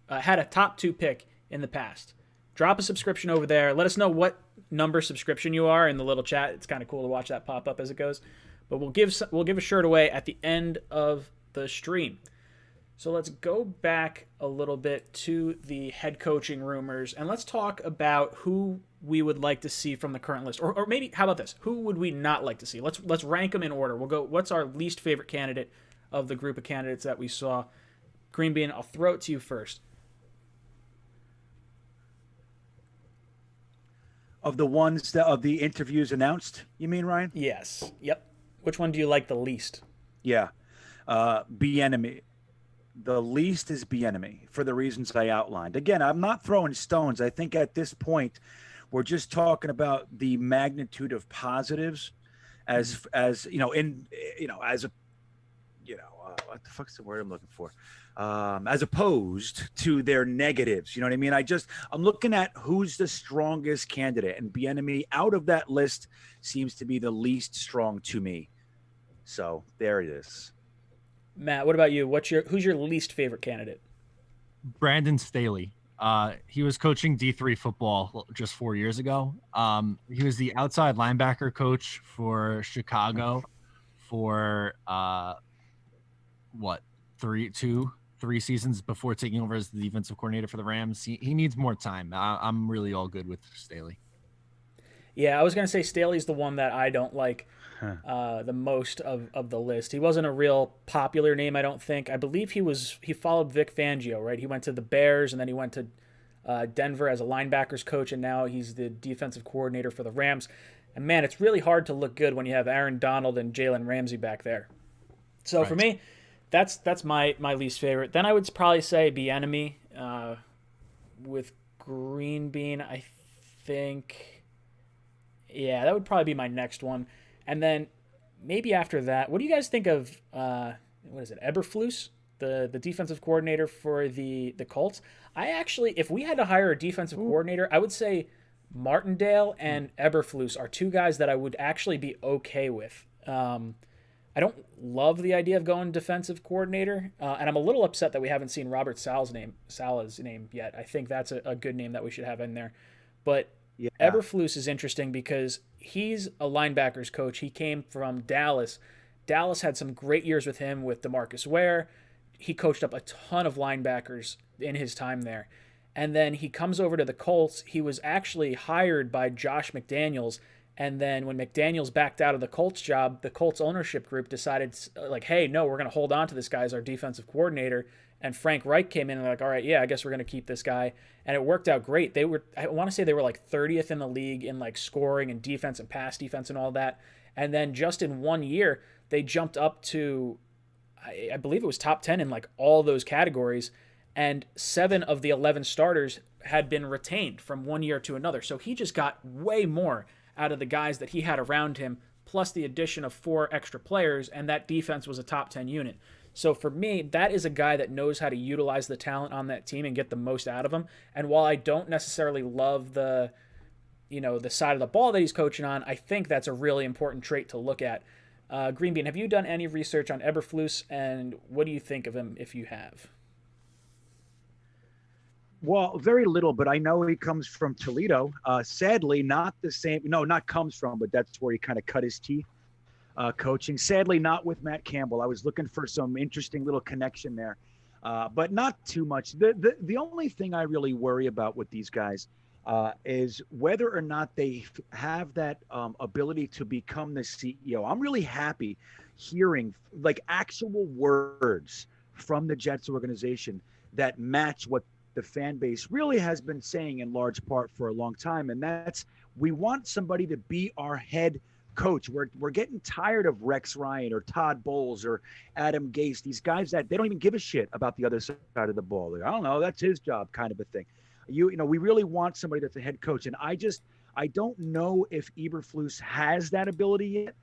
had a top 2 pick in the past? Drop a subscription over there. Let us know what number subscription you are in the little chat. It's kind of cool to watch that pop up as it goes. But we'll give a shirt away at the end of the stream. So let's go back a little bit to the head coaching rumors, and let's talk about who we would like to see from the current list. Or maybe, how about this? Who would we not like to see? Let's rank them in order. We'll go, what's our least favorite candidate of the group of candidates that we saw? Green Bean, I'll throw it to you first. Of the ones that of the interviews announced, you mean, Ryan? Yes. Yep. Which one do you like the least? Yeah. Bieniemy. The least is Bieniemy for the reasons I outlined. Again, I'm not throwing stones. I think at this point, we're just talking about the magnitude of positives, as you know, as a, what the fuck's the word I'm looking for? As opposed to their negatives. You know what I mean? I'm looking at who's the strongest candidate, and Bieniemy out of that list seems to be the least strong to me. So there it is. Matt, what about you? Who's your least favorite candidate? Brandon Staley. He was coaching D3 football just 4 years ago. He was the outside linebacker coach for Chicago for three seasons before taking over as the defensive coordinator for the Rams. He needs more time. I'm really all good with Staley. Yeah, I was going to say Staley's the one that I don't like the most of the list. He wasn't a real popular name, I don't think. I believe he followed Vic Fangio, right? He went to the Bears, and then he went to Denver as a linebackers coach, and now he's the defensive coordinator for the Rams. And, man, it's really hard to look good when you have Aaron Donald and Jalen Ramsey back there. So, For me, that's my least favorite. Then I would probably say Bieniemy with Green Bean, I think. Yeah, that would probably be my next one. And then maybe after that, what do you guys think of, Eberflus, the defensive coordinator for the Colts? I actually, if we had to hire a defensive coordinator, I would say Martindale and Eberflus are two guys that I would actually be okay with. I don't love the idea of going defensive coordinator, and I'm a little upset that we haven't seen Robert Saleh's name yet. I think that's a good name that we should have in there. But yeah. Eberflus is interesting because he's a linebackers coach. He came from Dallas. Dallas had some great years with him with DeMarcus Ware. He coached up a ton of linebackers in his time there. And then he comes over to the Colts. He was actually hired by Josh McDaniels. And then when McDaniels backed out of the Colts job, the Colts ownership group decided, hey, no, we're going to hold on to this guy as our defensive coordinator. And Frank Reich came in and all right, yeah, I guess we're going to keep this guy. And it worked out great. I want to say they were 30th in the league in scoring and defense and pass defense and all that. And then just in 1 year, they jumped up to, I believe it was top 10 in all those categories. And 7 of the 11 starters had been retained from 1 year to another. So he just got way more out of the guys that he had around him, plus the addition of 4 extra players, and that defense was a top 10 unit. So for me, that is a guy that knows how to utilize the talent on that team and get the most out of them. And while I don't necessarily love the side of the ball that he's coaching on, I think that's a really important trait to look at. Green Bean, have you done any research on Eberflus, and what do you think of him if you have? Well, very little, but I know he comes from Toledo. Sadly, not the same. No, not comes from, but that's where he kind of cut his teeth coaching. Sadly, not with Matt Campbell. I was looking for some interesting little connection there, but not too much. The only thing I really worry about with these guys is whether or not they have that ability to become the CEO. I'm really happy hearing like actual words from the Jets organization that match what the fan base really has been saying in large part for a long time. And that's, we want somebody to be our head coach. We're getting tired of Rex Ryan or Todd Bowles or Adam Gase, these guys that they don't even give a shit about the other side of the ball. Like, I don't know, that's his job kind of a thing. You know, we really want somebody that's a head coach. And I don't know if Eberflus has that ability yet.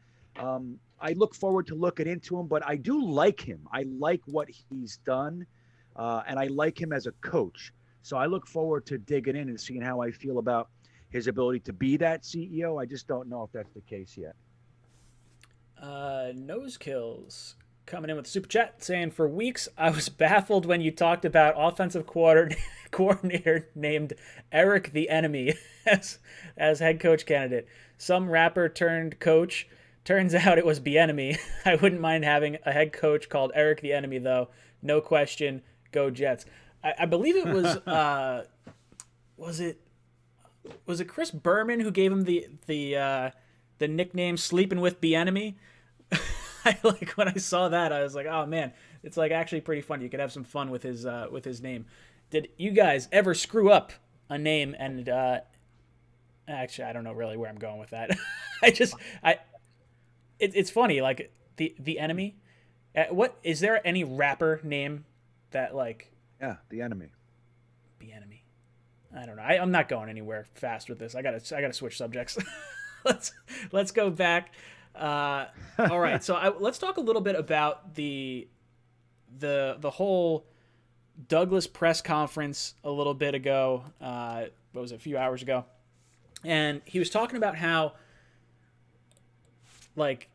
I look forward to looking into him, but I do like him. I like what he's done. And I like him as a coach. So I look forward to digging in and seeing how I feel about his ability to be that CEO. I just don't know if that's the case yet. Nose Kills coming in with a super chat saying, for weeks I was baffled when you talked about offensive coordinator named Eric the Enemy as head coach candidate. Some rapper turned coach. Turns out it was Bieniemy. I wouldn't mind having a head coach called Eric the Enemy though. No question. Go Jets. I believe it was was it Chris Berman who gave him the nickname Sleeping with Bieniemy? Like when I saw that, I was like, oh man, it's like actually pretty fun. You could have some fun with his name. Did you guys ever screw up a name? And actually, I don't know really where I'm going with that. It's funny, like the enemy. What is there any rapper name that like? Yeah, the enemy. The enemy. I don't know. I'm not going anywhere fast with this. I gotta switch subjects. let's go back. All right. So let's talk a little bit about the whole Douglas press conference a little bit ago. What was it, a few hours ago? And he was talking about how like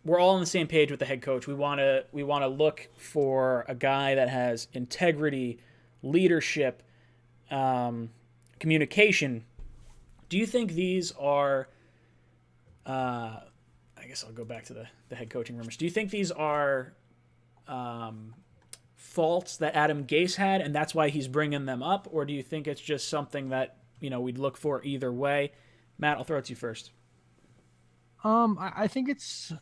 we're all on the same page with the head coach. We want to look for a guy that has integrity, leadership, communication. Do you think these are I guess I'll go back to the head coaching rumors. Do you think these are faults that Adam Gase had and that's why he's bringing them up, or do you think it's just something that, you know, we'd look for either way? Matt, I'll throw it to you first. I think it's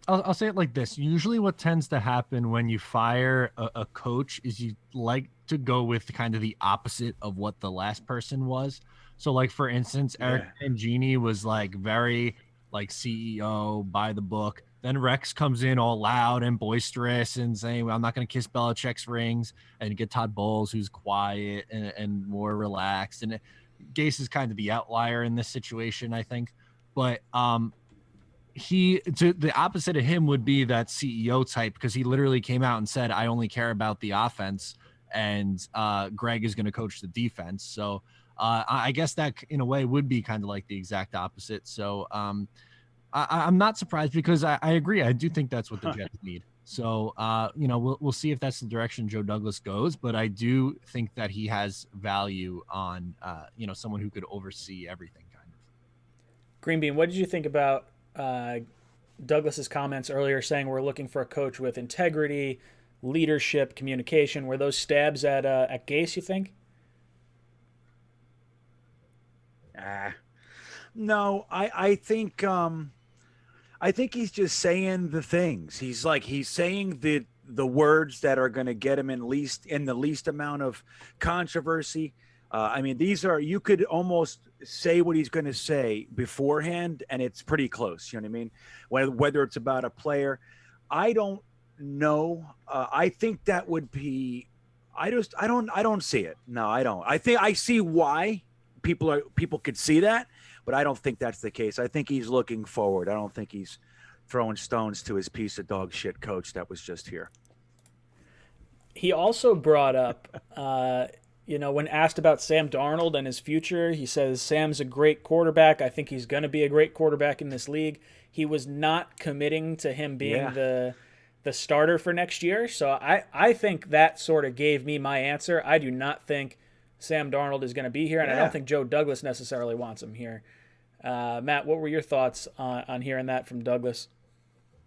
I'll say it like this. Usually what tends to happen when you fire a coach is you like to go with kind of the opposite of what the last person was. So like, for instance, Eric Mangini was like very like CEO by the book. Then Rex comes in all loud and boisterous and saying, well, I'm not going to kiss Belichick's rings, and get Todd Bowles, who's quiet and more relaxed. And Gase is kind of the outlier in this situation, I think. But the opposite of him would be that CEO type, because he literally came out and said, I only care about the offense, and Greg is going to coach the defense. So I guess that in a way would be kind of like the exact opposite. So I'm not surprised, because I agree. I do think that's what the Jets need. So, you know, we'll see if that's the direction Joe Douglas goes, but I do think that he has value on, you know, someone who could oversee everything kind of. Green Bean, what did you think about Douglas's comments earlier saying we're looking for a coach with integrity, leadership, communication? Were those stabs at Gase, you think? No, I think he's just saying the things. He's saying the words that are going to get him in the least amount of controversy. I mean, you could almost say what he's going to say beforehand, and it's pretty close. You know what I mean? Whether it's about a player, I don't know. I think that would be. I don't see it. No, I don't. I see why people could see that, but I don't think that's the case. I think he's looking forward. I don't think he's throwing stones to his piece of dog shit coach that was just here. He also brought up, you know, when asked about Sam Darnold and his future, he says, Sam's a great quarterback. I think he's going to be a great quarterback in this league. He was not committing to him being the starter for next year. So I think that sort of gave me my answer. I do not think Sam Darnold is going to be here, and I don't think Joe Douglas necessarily wants him here. Matt, what were your thoughts on hearing that from Douglas?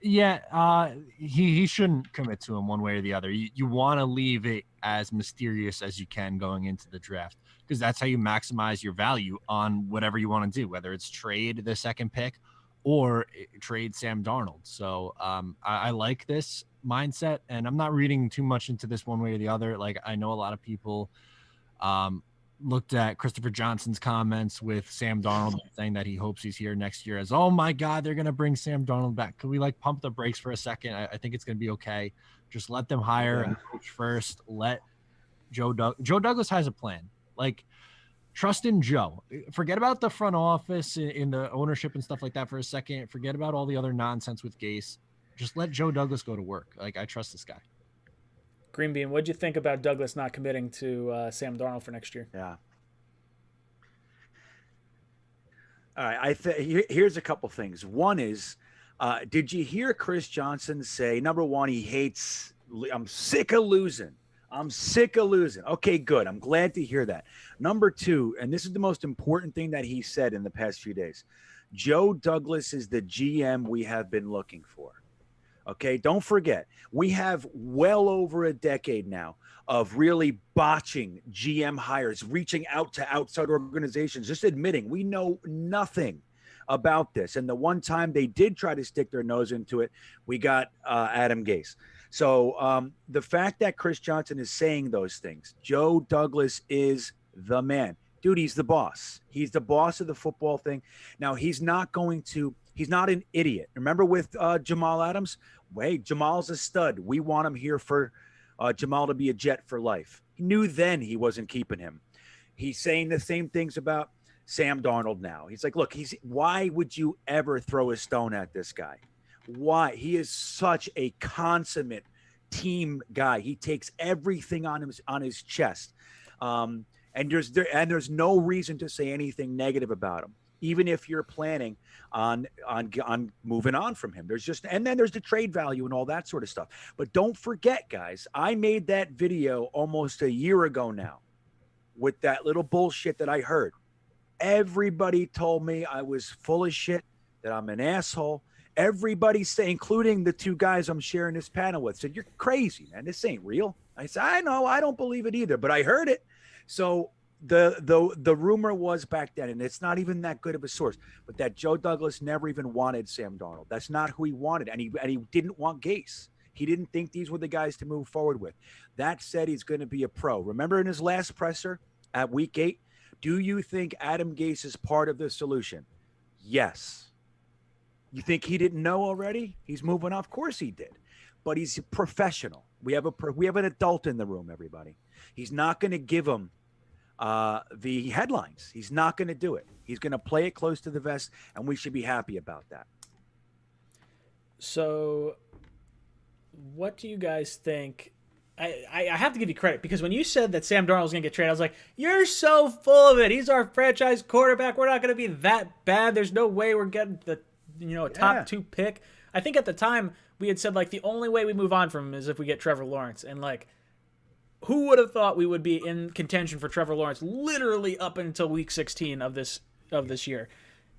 Yeah, he shouldn't commit to him one way or the other. You want to leave it as mysterious as you can going into the draft, because that's how you maximize your value on whatever you want to do, whether it's trade the second pick or trade Sam Darnold. So I like this mindset, and I'm not reading too much into this one way or the other. Like, I know a lot of people looked at Christopher Johnson's comments with Sam Darnold saying that he hopes he's here next year as, oh my God, they're going to bring Sam Darnold back. Could we like pump the brakes for a second? I think it's going to be okay. Just let them hire and coach first. Let Joe Douglas has a plan. Like, trust in Joe. Forget about the front office in the ownership and stuff like that for a second. Forget about all the other nonsense with Gase. Just let Joe Douglas go to work. Like, I trust this guy. Green Bean, what'd you think about Douglas not committing to Sam Darnold for next year? Yeah. All right. Here's a couple things. One is, did you hear Chris Johnson say, number one, he hates, I'm sick of losing. I'm sick of losing. Okay, good. I'm glad to hear that. Number two, and this is the most important thing that he said in the past few days, Joe Douglas is the GM we have been looking for. Okay, don't forget, we have well over a decade now of really botching GM hires, reaching out to outside organizations, just admitting we know nothing about this. And the one time they did try to stick their nose into it, we got Adam Gase. So the fact that Chris Johnson is saying those things, Joe Douglas is the man. Dude, he's the boss. He's the boss of the football thing. Now, he's not an idiot. Remember with Jamal Adams? Wait, Jamal's a stud. We want him here for Jamal to be a Jet for life. He knew then he wasn't keeping him. He's saying the same things about Sam Darnold now. He's like, look, why would you ever throw a stone at this guy? Why? He is such a consummate team guy. He takes everything on his chest. And there's no reason to say anything negative about him, even if you're planning on moving on from him. And then there's the trade value and all that sort of stuff. But don't forget, guys, I made that video almost a year ago now with that little bullshit that I heard. Everybody told me I was full of shit, that I'm an asshole. Everybody say, including the two guys I'm sharing this panel with, said, you're crazy, man. This ain't real. I said, I know, I don't believe it either, but I heard it. So the rumor was back then, and it's not even that good of a source, but that Joe Douglas never even wanted Sam Darnold. That's not who he wanted, and he didn't want Gase. He didn't think these were the guys to move forward with. That said, he's going to be a pro. Remember in his last presser at Week 8, do you think Adam Gase is part of the solution? Yes. You think he didn't know already? He's moving on. Of course he did, but he's a professional. We have an adult in the room, everybody. He's not going to give him the headlines. He's not going to do it. He's going to play it close to the vest, and we should be happy about that. So what do you guys think? I have to give you credit, because when you said that Sam Darnold was going to get traded, I was like, you're so full of it. He's our franchise quarterback. We're not going to be that bad. There's no way we're getting the top 2 pick. I think at the time we had said, like, the only way we move on from him is if we get Trevor Lawrence. And, like, who would have thought we would be in contention for Trevor Lawrence literally up until week 16 of this year?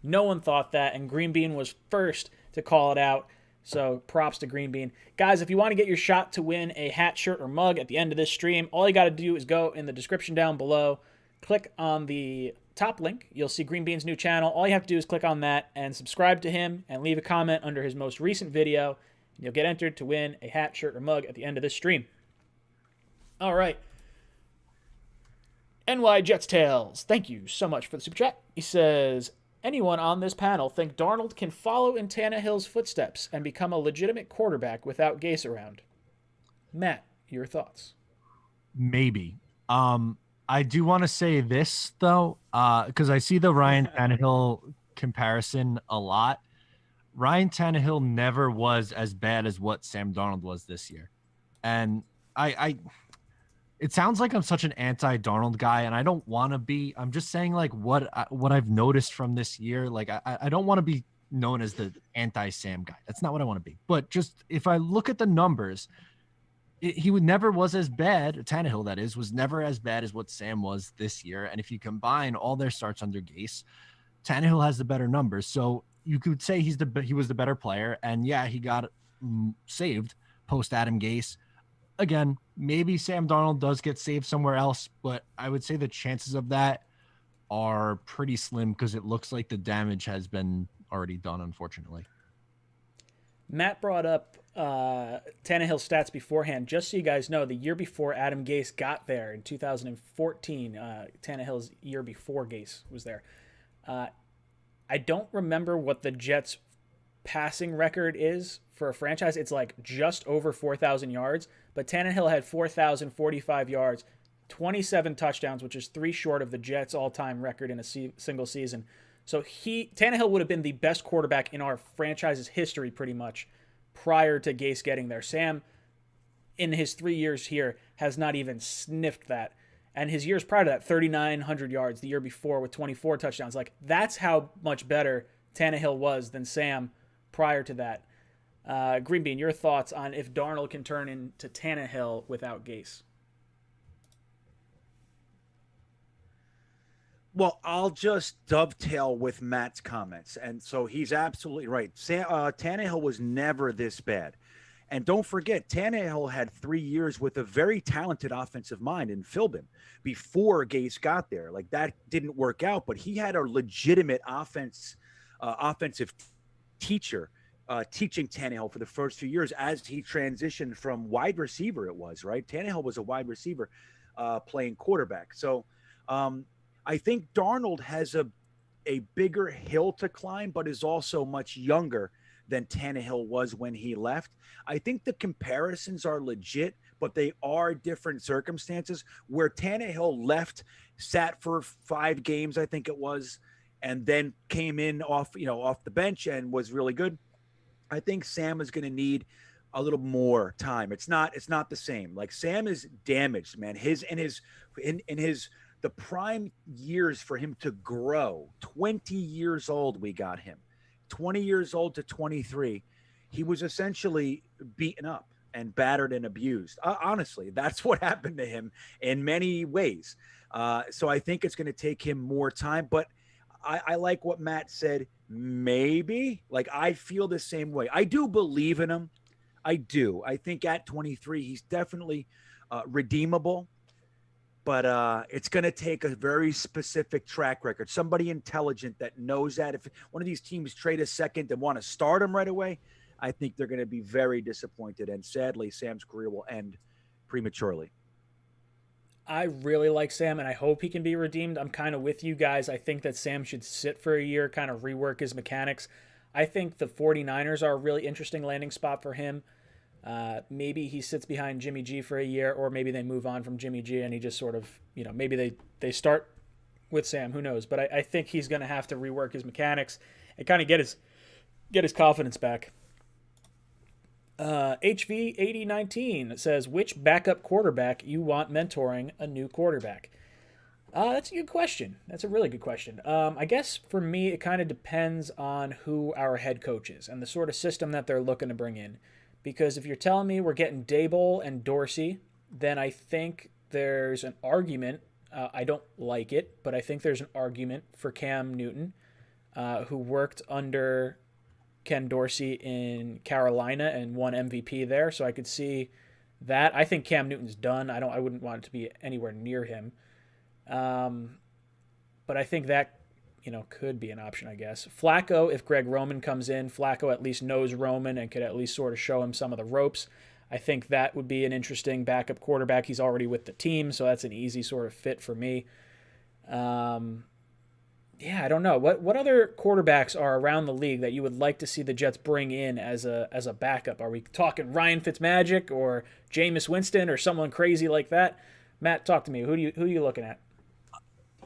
No one thought that, and Green Bean was first to call it out. So props to Green Bean. Guys, if you want to get your shot to win a hat, shirt, or mug at the end of this stream, all you got to do is go in the description down below, click on the top link. You'll see Green Bean's new channel. All you have to do is click on that and subscribe to him and leave a comment under his most recent video. You'll get entered to win a hat, shirt, or mug at the end of this stream. All right. NY Jets Tales, thank you so much for the super chat. He says, anyone on this panel think Darnold can follow in Tannehill's footsteps and become a legitimate quarterback without Gase around? Matt, your thoughts? Maybe. I do want to say this, though, because I see the Ryan Tannehill comparison a lot. Ryan Tannehill never was as bad as what Sam Darnold was this year. And it sounds like I'm such an anti-Darnold guy, and I don't want to be. I'm just saying, like, what I've noticed from this year. Like, I don't want to be known as the anti-Sam guy. That's not what I want to be. But just if I look at the numbers, he never was as bad. Tannehill, that is, was never as bad as what Sam was this year. And if you combine all their starts under Gase, Tannehill has the better numbers. So you could say he was the better player. And yeah, he got saved post Adam Gase. Again, maybe Sam Darnold does get saved somewhere else, but I would say the chances of that are pretty slim because it looks like the damage has been already done, unfortunately. Matt brought up Tannehill stats beforehand. Just so you guys know, the year before Adam Gase got there in 2014, Tannehill's year before Gase was there. I don't remember what the Jets' passing record is for a franchise. It's like just over 4,000 yards, but Tannehill had 4,045 yards, 27 touchdowns, which is 3 short of the Jets' all-time record in a single season. So Tannehill would have been the best quarterback in our franchise's history pretty much prior to Gase getting there. Sam, in his 3 years here, has not even sniffed that. And his years prior to that, 3,900 yards the year before with 24 touchdowns. Like, that's how much better Tannehill was than Sam prior to that. Green Bean, your thoughts on if Darnold can turn into Tannehill without Gase? Well, I'll just dovetail with Matt's comments. And so he's absolutely right. Tannehill was never this bad. And don't forget, Tannehill had 3 years with a very talented offensive mind in Philbin before Gase got there. Like, that didn't work out, but he had a legitimate offensive teacher teaching Tannehill for the first few years as he transitioned from wide receiver. It was, right? Tannehill was a wide receiver playing quarterback. So, I think Darnold has a bigger hill to climb, but is also much younger than Tannehill was when he left. I think the comparisons are legit, but they are different circumstances. Where Tannehill left, sat for 5 games, I think it was, and then came in off the bench and was really good. I think Sam is going to need a little more time. It's not the same. Like, Sam is damaged, man. The prime years for him to grow, 20 years old, we got him. 20 years old to 23, he was essentially beaten up and battered and abused. Honestly, that's what happened to him in many ways. So I think it's going to take him more time. But I like what Matt said. Maybe, like, I feel the same way. I do believe in him. I do. I think at 23, he's definitely redeemable. But it's going to take a very specific track record, somebody intelligent that knows that. If one of these teams trade a second and want to start him right away, I think they're going to be very disappointed. And sadly, Sam's career will end prematurely. I really like Sam, and I hope he can be redeemed. I'm kind of with you guys. I think that Sam should sit for a year, kind of rework his mechanics. I think the 49ers are a really interesting landing spot for him. Maybe he sits behind Jimmy G for a year, or maybe they move on from Jimmy G and he just sort of, maybe they start with Sam. Who knows? But I think he's going to have to rework his mechanics and kind of get his confidence back. HV8019 says, which backup quarterback you want mentoring a new quarterback? That's a good question. That's a really good question. I guess for me, it kind of depends on who our head coach is and the sort of system that they're looking to bring in. Because if you're telling me we're getting Daboll and Dorsey, then I think there's an argument. I don't like it, but I think there's an argument for Cam Newton, who worked under Ken Dorsey in Carolina and won MVP there. So I could see that. I think Cam Newton's done. I wouldn't want it to be anywhere near him. But I think that could be an option, I guess. Flacco, if Greg Roman comes in, Flacco at least knows Roman and could at least sort of show him some of the ropes. I think that would be an interesting backup quarterback. He's already with the team, so that's an easy sort of fit for me. I don't know. What other quarterbacks are around the league that you would like to see the Jets bring in as a backup? Are we talking Ryan Fitzmagic or Jameis Winston or someone crazy like that? Matt, talk to me. Who are you looking at?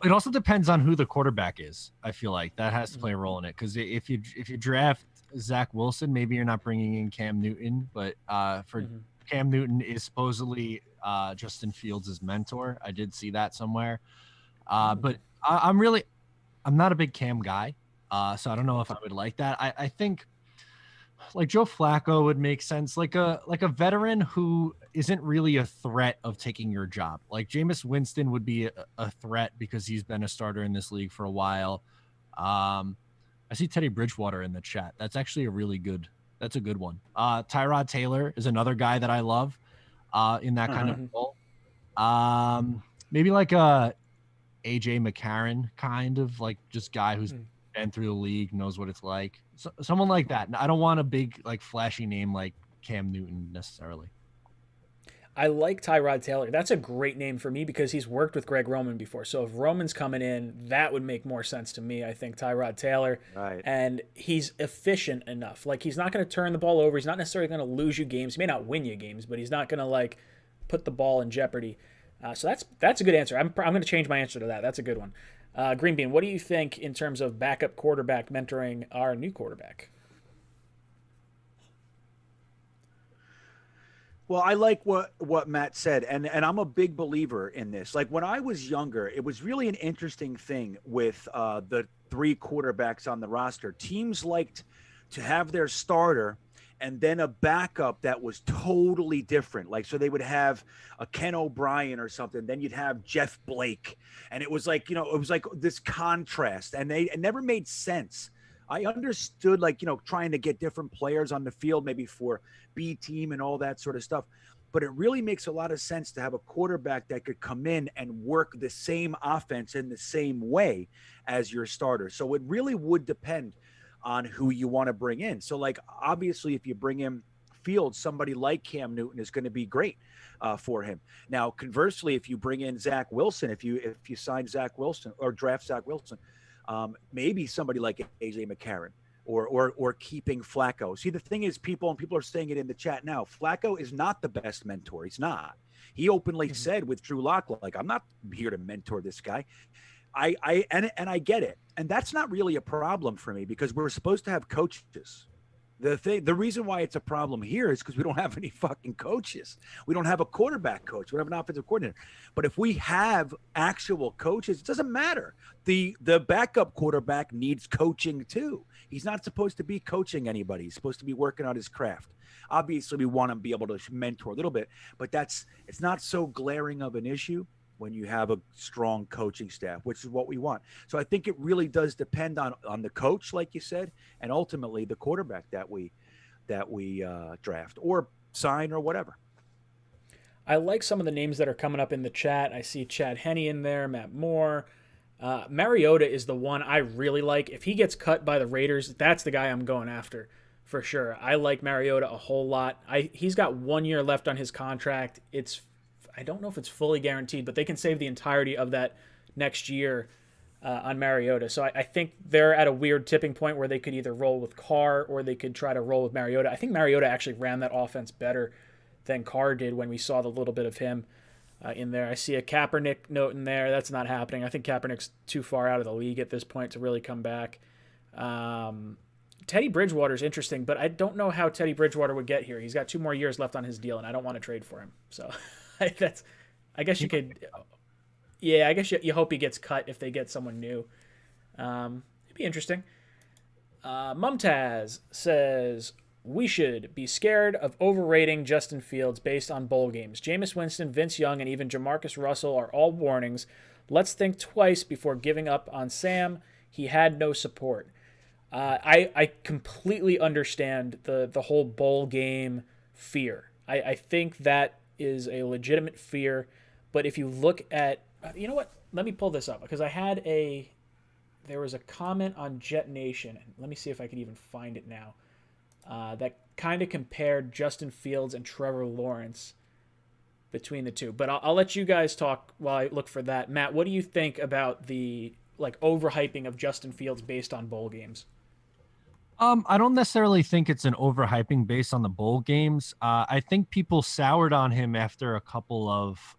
It also depends on who the quarterback is. I feel like that has to play a role in it. Because if you draft Zach Wilson, maybe you're not bringing in Cam Newton, but Cam Newton is supposedly Justin Fields' mentor. I did see that somewhere. But I'm not a big Cam guy. So I don't know if I would like that. I think like Joe Flacco would make sense, like a veteran who isn't really a threat of taking your job. Like Jameis Winston would be a threat because he's been a starter in this league for a while. I see Teddy Bridgewater in the chat. That's actually that's a good one. Tyrod Taylor is another guy that I love in that kind of role. Maybe like a AJ McCarron kind of like just guy who's been through the league, knows what it's like. So, someone like that. I don't want a big like flashy name like Cam Newton necessarily. I like Tyrod Taylor. That's a great name for me because he's worked with Greg Roman before. So if Roman's coming in, that would make more sense to me. I think Tyrod Taylor. Right. And he's efficient enough. Like he's not going to turn the ball over. He's not necessarily going to lose you games. He may not win you games, but he's not going to like put the ball in jeopardy. So that's a good answer. I'm going to change my answer to that. That's a good one. Green Bean, what do you think in terms of backup quarterback mentoring our new quarterback? Well, I like what Matt said, and I'm a big believer in this. Like when I was younger, it was really an interesting thing with the 3 quarterbacks on the roster. Teams liked to have their starter and then a backup that was totally different. Like, so they would have a Ken O'Brien or something. Then you'd have Jeff Blake. And it was like, it was like this contrast, and it never made sense. I understood, like, trying to get different players on the field, maybe for B team and all that sort of stuff. But it really makes a lot of sense to have a quarterback that could come in and work the same offense in the same way as your starter. So it really would depend on who you want to bring in. So, like, obviously, if you bring in Fields, somebody like Cam Newton is going to be great for him. Now, conversely, if you bring in Zach Wilson, if you sign Zach Wilson or draft Zach Wilson, maybe somebody like AJ McCarron or keeping Flacco. See, the thing is, people are saying it in the chat now, Flacco is not the best mentor. He's not. He openly said with Drew Lock, like, I'm not here to mentor this guy. I get it. And that's not really a problem for me because we're supposed to have coaches. The reason why it's a problem here is because we don't have any fucking coaches. We don't have a quarterback coach. We don't have an offensive coordinator. But if we have actual coaches, it doesn't matter. The backup quarterback needs coaching too. He's not supposed to be coaching anybody. He's supposed to be working on his craft. Obviously, we want him to be able to mentor a little bit, but it's not so glaring of an issue when you have a strong coaching staff, which is what we want. So I think it really does depend on the coach, like you said, and ultimately the quarterback that we draft or sign or whatever. I like some of the names that are coming up in the chat. I see Chad Henne in there, Matt Moore. Mariota is the one I really like. If he gets cut by the Raiders, that's the guy I'm going after for sure. I like Mariota a whole lot. He's got 1 year left on his contract. I don't know if it's fully guaranteed, but they can save the entirety of that next year on Mariota. So I think they're at a weird tipping point where they could either roll with Carr or they could try to roll with Mariota. I think Mariota actually ran that offense better than Carr did when we saw the little bit of him in there. I see a Kaepernick note in there. That's not happening. I think Kaepernick's too far out of the league at this point to really come back. Teddy Bridgewater is interesting, but I don't know how Teddy Bridgewater would get here. He's got 2 more years left on his deal, and I don't want to trade for him. So I guess you could. Yeah, I guess you hope he gets cut if they get someone new. It'd be interesting. Mumtaz says, we should be scared of overrating Justin Fields based on bowl games. Jameis Winston, Vince Young, and even Jamarcus Russell are all warnings. Let's think twice before giving up on Sam. He had no support. I completely understand the whole bowl game fear. I think that is a legitimate fear, but if you look at, you know what? Let me pull this up because there was a comment on Jet Nation. Let me see if I can even find it now. That kind of compared Justin Fields and Trevor Lawrence between the two. But I'll let you guys talk while I look for that. Matt, what do you think about the overhyping of Justin Fields based on bowl games? I don't necessarily think it's an overhyping based on the bowl games. I think people soured on him after a couple of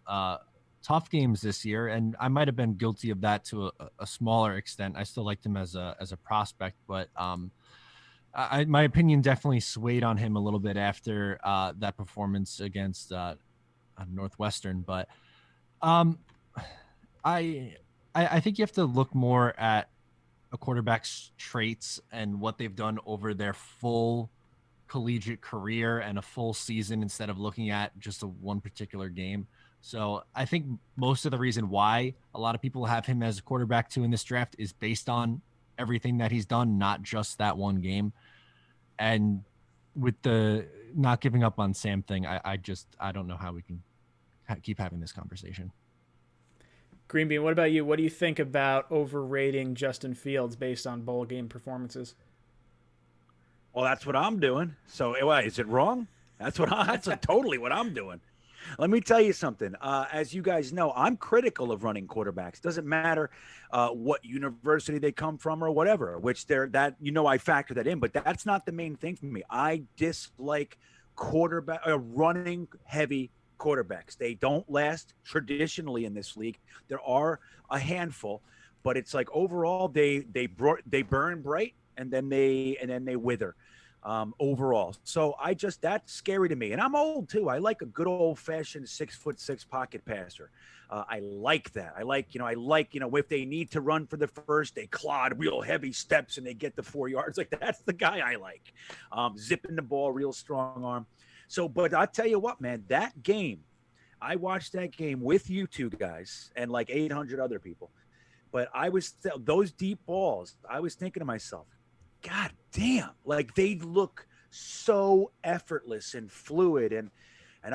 tough games this year, and I might have been guilty of that to a smaller extent. I still liked him as a prospect, but my opinion definitely swayed on him a little bit after that performance against Northwestern. But I think you have to look more at a quarterback's traits and what they've done over their full collegiate career and a full season instead of looking at just one particular game. So I think most of the reason why a lot of people have him as a quarterback 2 in this draft is based on everything that he's done, not just that one game. And with the not giving up on Sam thing, I don't know how we can keep having this conversation. Green Bean, what about you? What do you think about overrating Justin Fields based on bowl game performances? Well, that's what I'm doing. So, is it wrong? That's totally what I'm doing. Let me tell you something. As you guys know, I'm critical of running quarterbacks. Doesn't matter what university they come from or whatever, which I factor that in, but that's not the main thing for me. I dislike running heavy quarterbacks. They don't last traditionally in this league. There are a handful, but it's like overall they burn bright and then they wither. Overall. So that's scary to me. And I'm old too. I like a good old fashioned 6'6" pocket passer. I like that. I like, if they need to run for the first, they clod real heavy steps and they get the 4 yards. Like that's the guy I like. Zipping the ball, real strong arm. So, but I'll tell you what, man, that game, I watched that game with you two guys and like 800 other people, but those deep balls, I was thinking to myself, God damn, like they look so effortless and fluid. And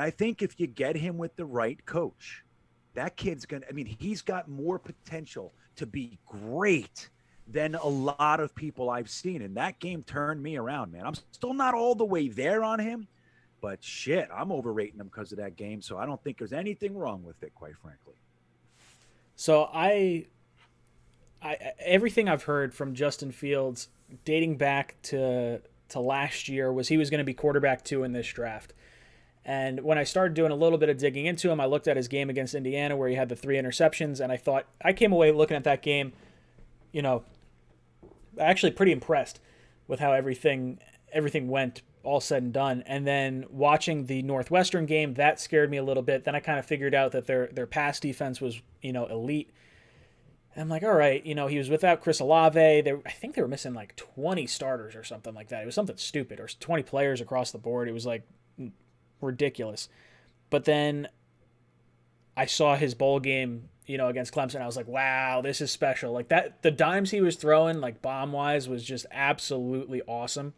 I think if you get him with the right coach, that kid's he's got more potential to be great than a lot of people I've seen. And that game turned me around, man. I'm still not all the way there on him, but shit, I'm overrating him because of that game. So I don't think there's anything wrong with it, quite frankly. So everything I've heard from Justin Fields dating back to last year was he was going to be quarterback 2 in this draft. And when I started doing a little bit of digging into him, I looked at his game against Indiana where he had the 3 interceptions, and I came away looking at that game, actually pretty impressed with how everything went, all said and done. And then watching the Northwestern game, that scared me a little bit. Then I kind of figured out that their pass defense was, elite. And I'm like, all right, he was without Chris Olave. I think they were missing like 20 starters or something like that. It was something stupid, or 20 players across the board. It was like ridiculous. But then I saw his bowl game, against Clemson. I was like, wow, this is special. Like that, the dimes he was throwing, like bomb-wise, was just absolutely awesome.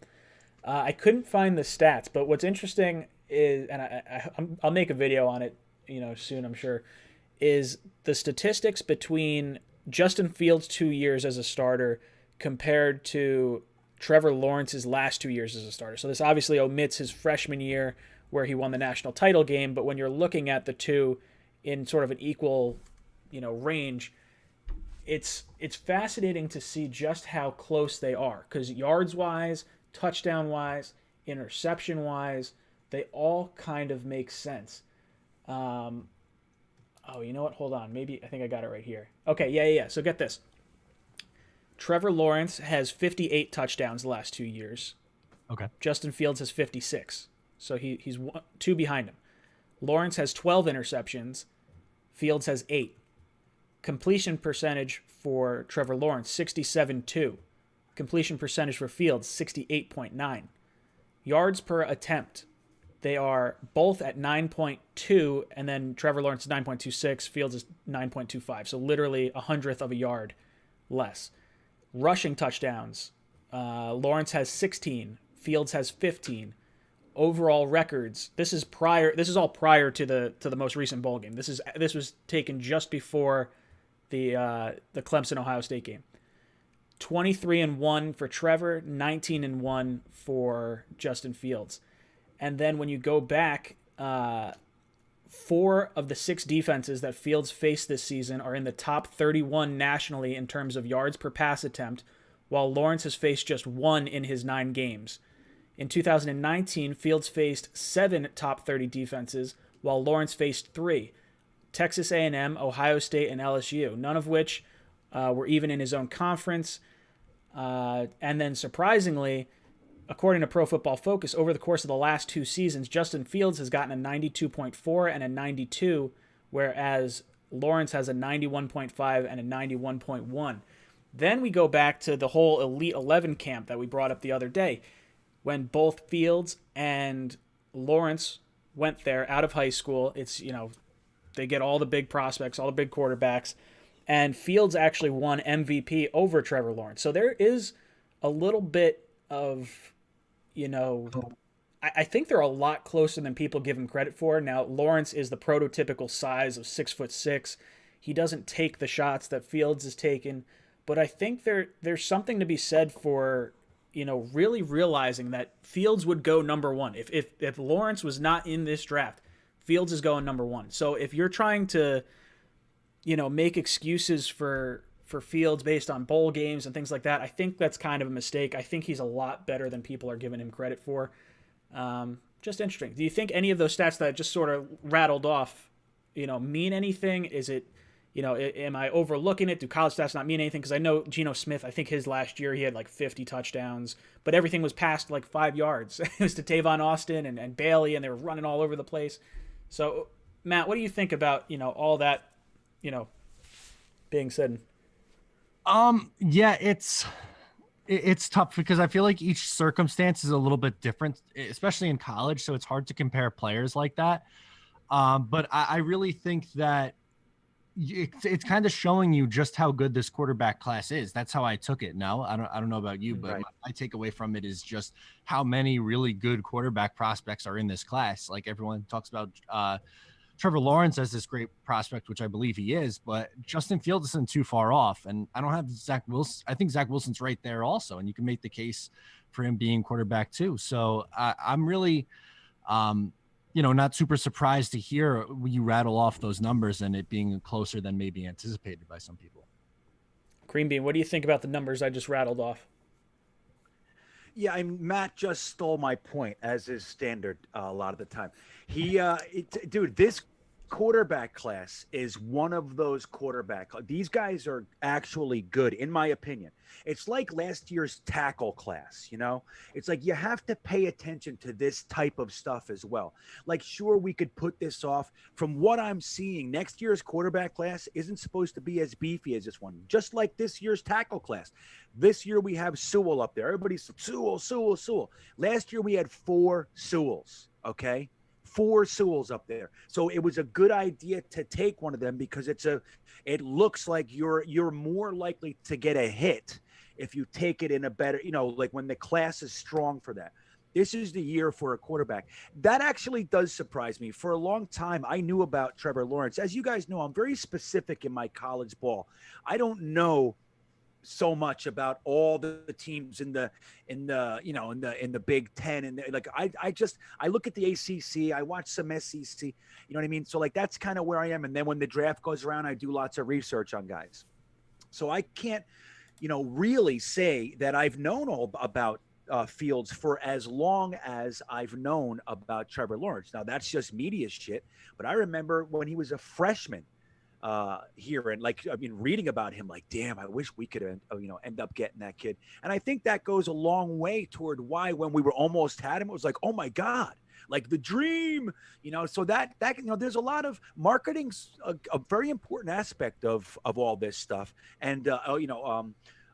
I couldn't find the stats, but what's interesting is, and I'll make a video on it, soon, I'm sure, is the statistics between Justin Fields' 2 years as a starter compared to Trevor Lawrence's last 2 years as a starter. So this obviously omits his freshman year where he won the national title game, but when you're looking at the two in sort of an equal, range, it's fascinating to see just how close they are, because yards-wise, touchdown-wise, interception-wise, they all kind of make sense. Oh, you know what? Hold on. Maybe I think I got it right here. Okay, yeah. So get this. Trevor Lawrence has 58 touchdowns the last 2 years. Okay. Justin Fields has 56. So he's 2 behind him. Lawrence has 12 interceptions. Fields has 8. Completion percentage for Trevor Lawrence, 67.2. Completion percentage for Fields, 68.9. Yards per attempt, they are both at 9.2, and then Trevor Lawrence is 9.26, Fields is 9.25, so literally 100th of a yard less. Rushing touchdowns, Lawrence has 16, Fields has 15. Overall records, this is all prior to the most recent bowl game. This was taken just before the Clemson Ohio State game. 23-1 for Trevor, 19-1 for Justin Fields. And then when you go back, 4 of the 6 defenses that Fields faced this season are in the top 31 nationally in terms of yards per pass attempt, while Lawrence has faced just 1 in his 9 games. In 2019, Fields faced 7 top 30 defenses, while Lawrence faced 3. Texas A&M, Ohio State, and LSU, none of which were even in his own conference. And then surprisingly, according to Pro Football Focus, over the course of the last 2 seasons, Justin Fields has gotten a 92.4 and a 92, whereas Lawrence has a 91.5 and a 91.1. Then we go back to the whole Elite 11 camp that we brought up the other day, when both Fields and Lawrence went there out of high school. It's, they get all the big prospects, all the big quarterbacks, and Fields actually won MVP over Trevor Lawrence. So there is a little bit of, I think they're a lot closer than people give him credit for. Now, Lawrence is the prototypical size of 6'6". He doesn't take the shots that Fields has taken, but I think there's something to be said for, really realizing that Fields would go number one. If Lawrence was not in this draft, Fields is going number one. So if you're trying to, make excuses for Fields based on bowl games and things like that, I think that's kind of a mistake. I think he's a lot better than people are giving him credit for. Just interesting. Do you think any of those stats that I just sort of rattled off, mean anything? Is it, am I overlooking it? Do college stats not mean anything? Because I know Geno Smith, I think his last year he had like 50 touchdowns, but everything was past like 5 yards. It was to Tavon Austin and Bailey, and they were running all over the place. So, Matt, what do you think about, all that, being said? Yeah, it's tough because I feel like each circumstance is a little bit different, especially in college. So it's hard to compare players like that. But I really think that it's kind of showing you just how good this quarterback class is. That's how I took it. No, I don't know about you, but Right. my takeaway from it is just how many really good quarterback prospects are in this class. Like everyone talks about Trevor Lawrence as this great prospect, which I believe he is, but Justin Fields isn't too far off. And I don't have Zach Wilson. I think Zach Wilson's right there also. And you can make the case for him being quarterback too. So I'm really, not super surprised to hear you rattle off those numbers and it being closer than maybe anticipated by some people. Green Bean, what do you think about the numbers I just rattled off? Yeah, Matt just stole my point, as is standard a lot of the time. Dude, this quarterback class is one of those These guys are actually good, in my opinion. It's like last year's tackle class, It's like you have to pay attention to this type of stuff as well. Like, sure, we could put this off. From what I'm seeing, next year's quarterback class isn't supposed to be as beefy as this one, just like this year's tackle class. This year we have Sewell up there. Everybody's Sewell. Last year we had 4 Sewells, okay? 4 Sewells up there. So it was a good idea to take one of them because it looks like you're more likely to get a hit if you take it in a better, like when the class is strong for that. This is the year for a quarterback. That actually does surprise me. For a long time, I knew about Trevor Lawrence. As you guys know, I'm very specific in my college ball. I don't know so much about all the teams in the Big Ten, and I look at the ACC, I watch some SEC, you know what I mean? So like that's kind of where I am. And then when the draft goes around, I do lots of research on guys. So I can't, really say that I've known all about Fields for as long as I've known about Trevor Lawrence. Now that's just media shit, but I remember when he was a freshman here, and reading about him, like, damn, I wish we could end up getting that kid. And I think that goes a long way toward why when we were almost had him, it was like, oh my God, like the dream, so that there's a lot of marketing's a very important aspect of all this stuff, and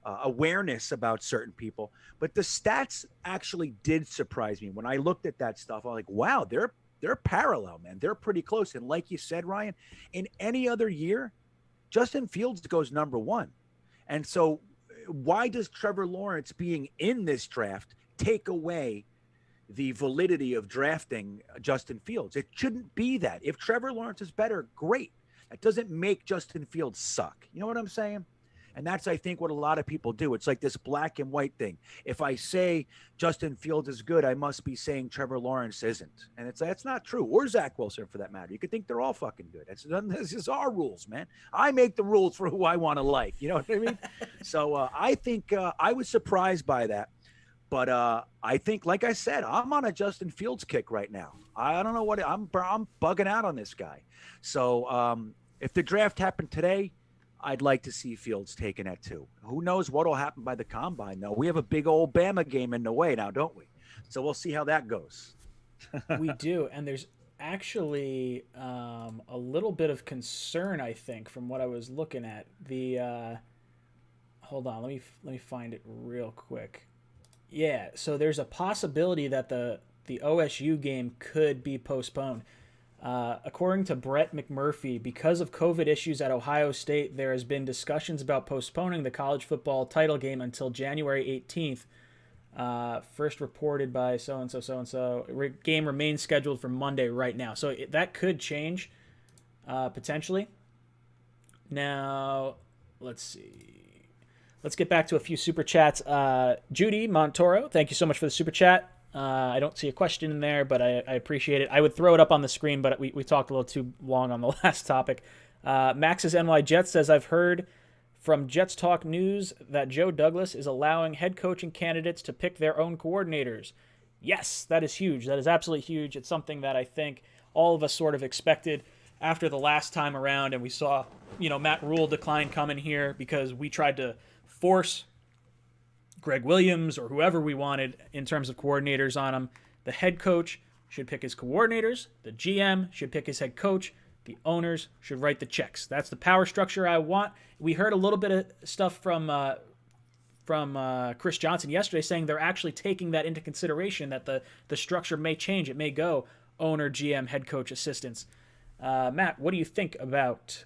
awareness about certain people. But the stats actually did surprise me when I looked at that stuff. I'm like, wow, they're parallel, man. They're pretty close. And like you said, Ryan, in any other year, Justin Fields goes number one. And so why does Trevor Lawrence being in this draft take away the validity of drafting Justin Fields? It shouldn't be that. If Trevor Lawrence is better, great. That doesn't make Justin Fields suck. You know what I'm saying? And that's, I think, what a lot of people do. It's like this black and white thing. If I say Justin Fields is good, I must be saying Trevor Lawrence isn't. And that's not true. Or Zach Wilson, for that matter. You could think they're all fucking good. This is our rules, man. I make the rules for who I want to like. You know what I mean? So I think I was surprised by that. But I think, like I said, I'm on a Justin Fields kick right now. I don't know what I'm bugging out on this guy. So if the draft happened today, I'd like to see Fields taken at 2. Who knows what will happen by the combine, though? We have a big old Bama game in the way now, don't we? So we'll see how that goes. We do, and there's actually a little bit of concern, I think, from what I was looking at. hold on. Let me find it real quick. Yeah, so there's a possibility that the OSU game could be postponed. According to Brett McMurphy, because of COVID issues at Ohio State, there has been discussions about postponing the college football title game until January 18th. First reported by so-and-so, so-and-so. Game remains scheduled for Monday right now. So that could change, potentially. Now, let's see. Let's get back to a few super chats. Judy Montoro, thank you so much for the super chat. I don't see a question in there, but I appreciate it. I would throw it up on the screen, but we talked a little too long on the last topic. Max's NY Jets says, I've heard from Jets Talk News that Joe Douglas is allowing head coaching candidates to pick their own coordinators. Yes, that is huge. That is absolutely huge. It's something that I think all of us sort of expected after the last time around, and we saw, Matt Rule decline coming here because we tried to force Greg Williams or whoever we wanted in terms of coordinators on him. The head coach should pick his coordinators. The GM should pick his head coach. The owners should write the checks. That's the power structure I want. We heard a little bit of stuff from Chris Johnson yesterday saying they're actually taking that into consideration, that the structure may change. It may go owner, GM, head coach, assistants. Matt, what do you think about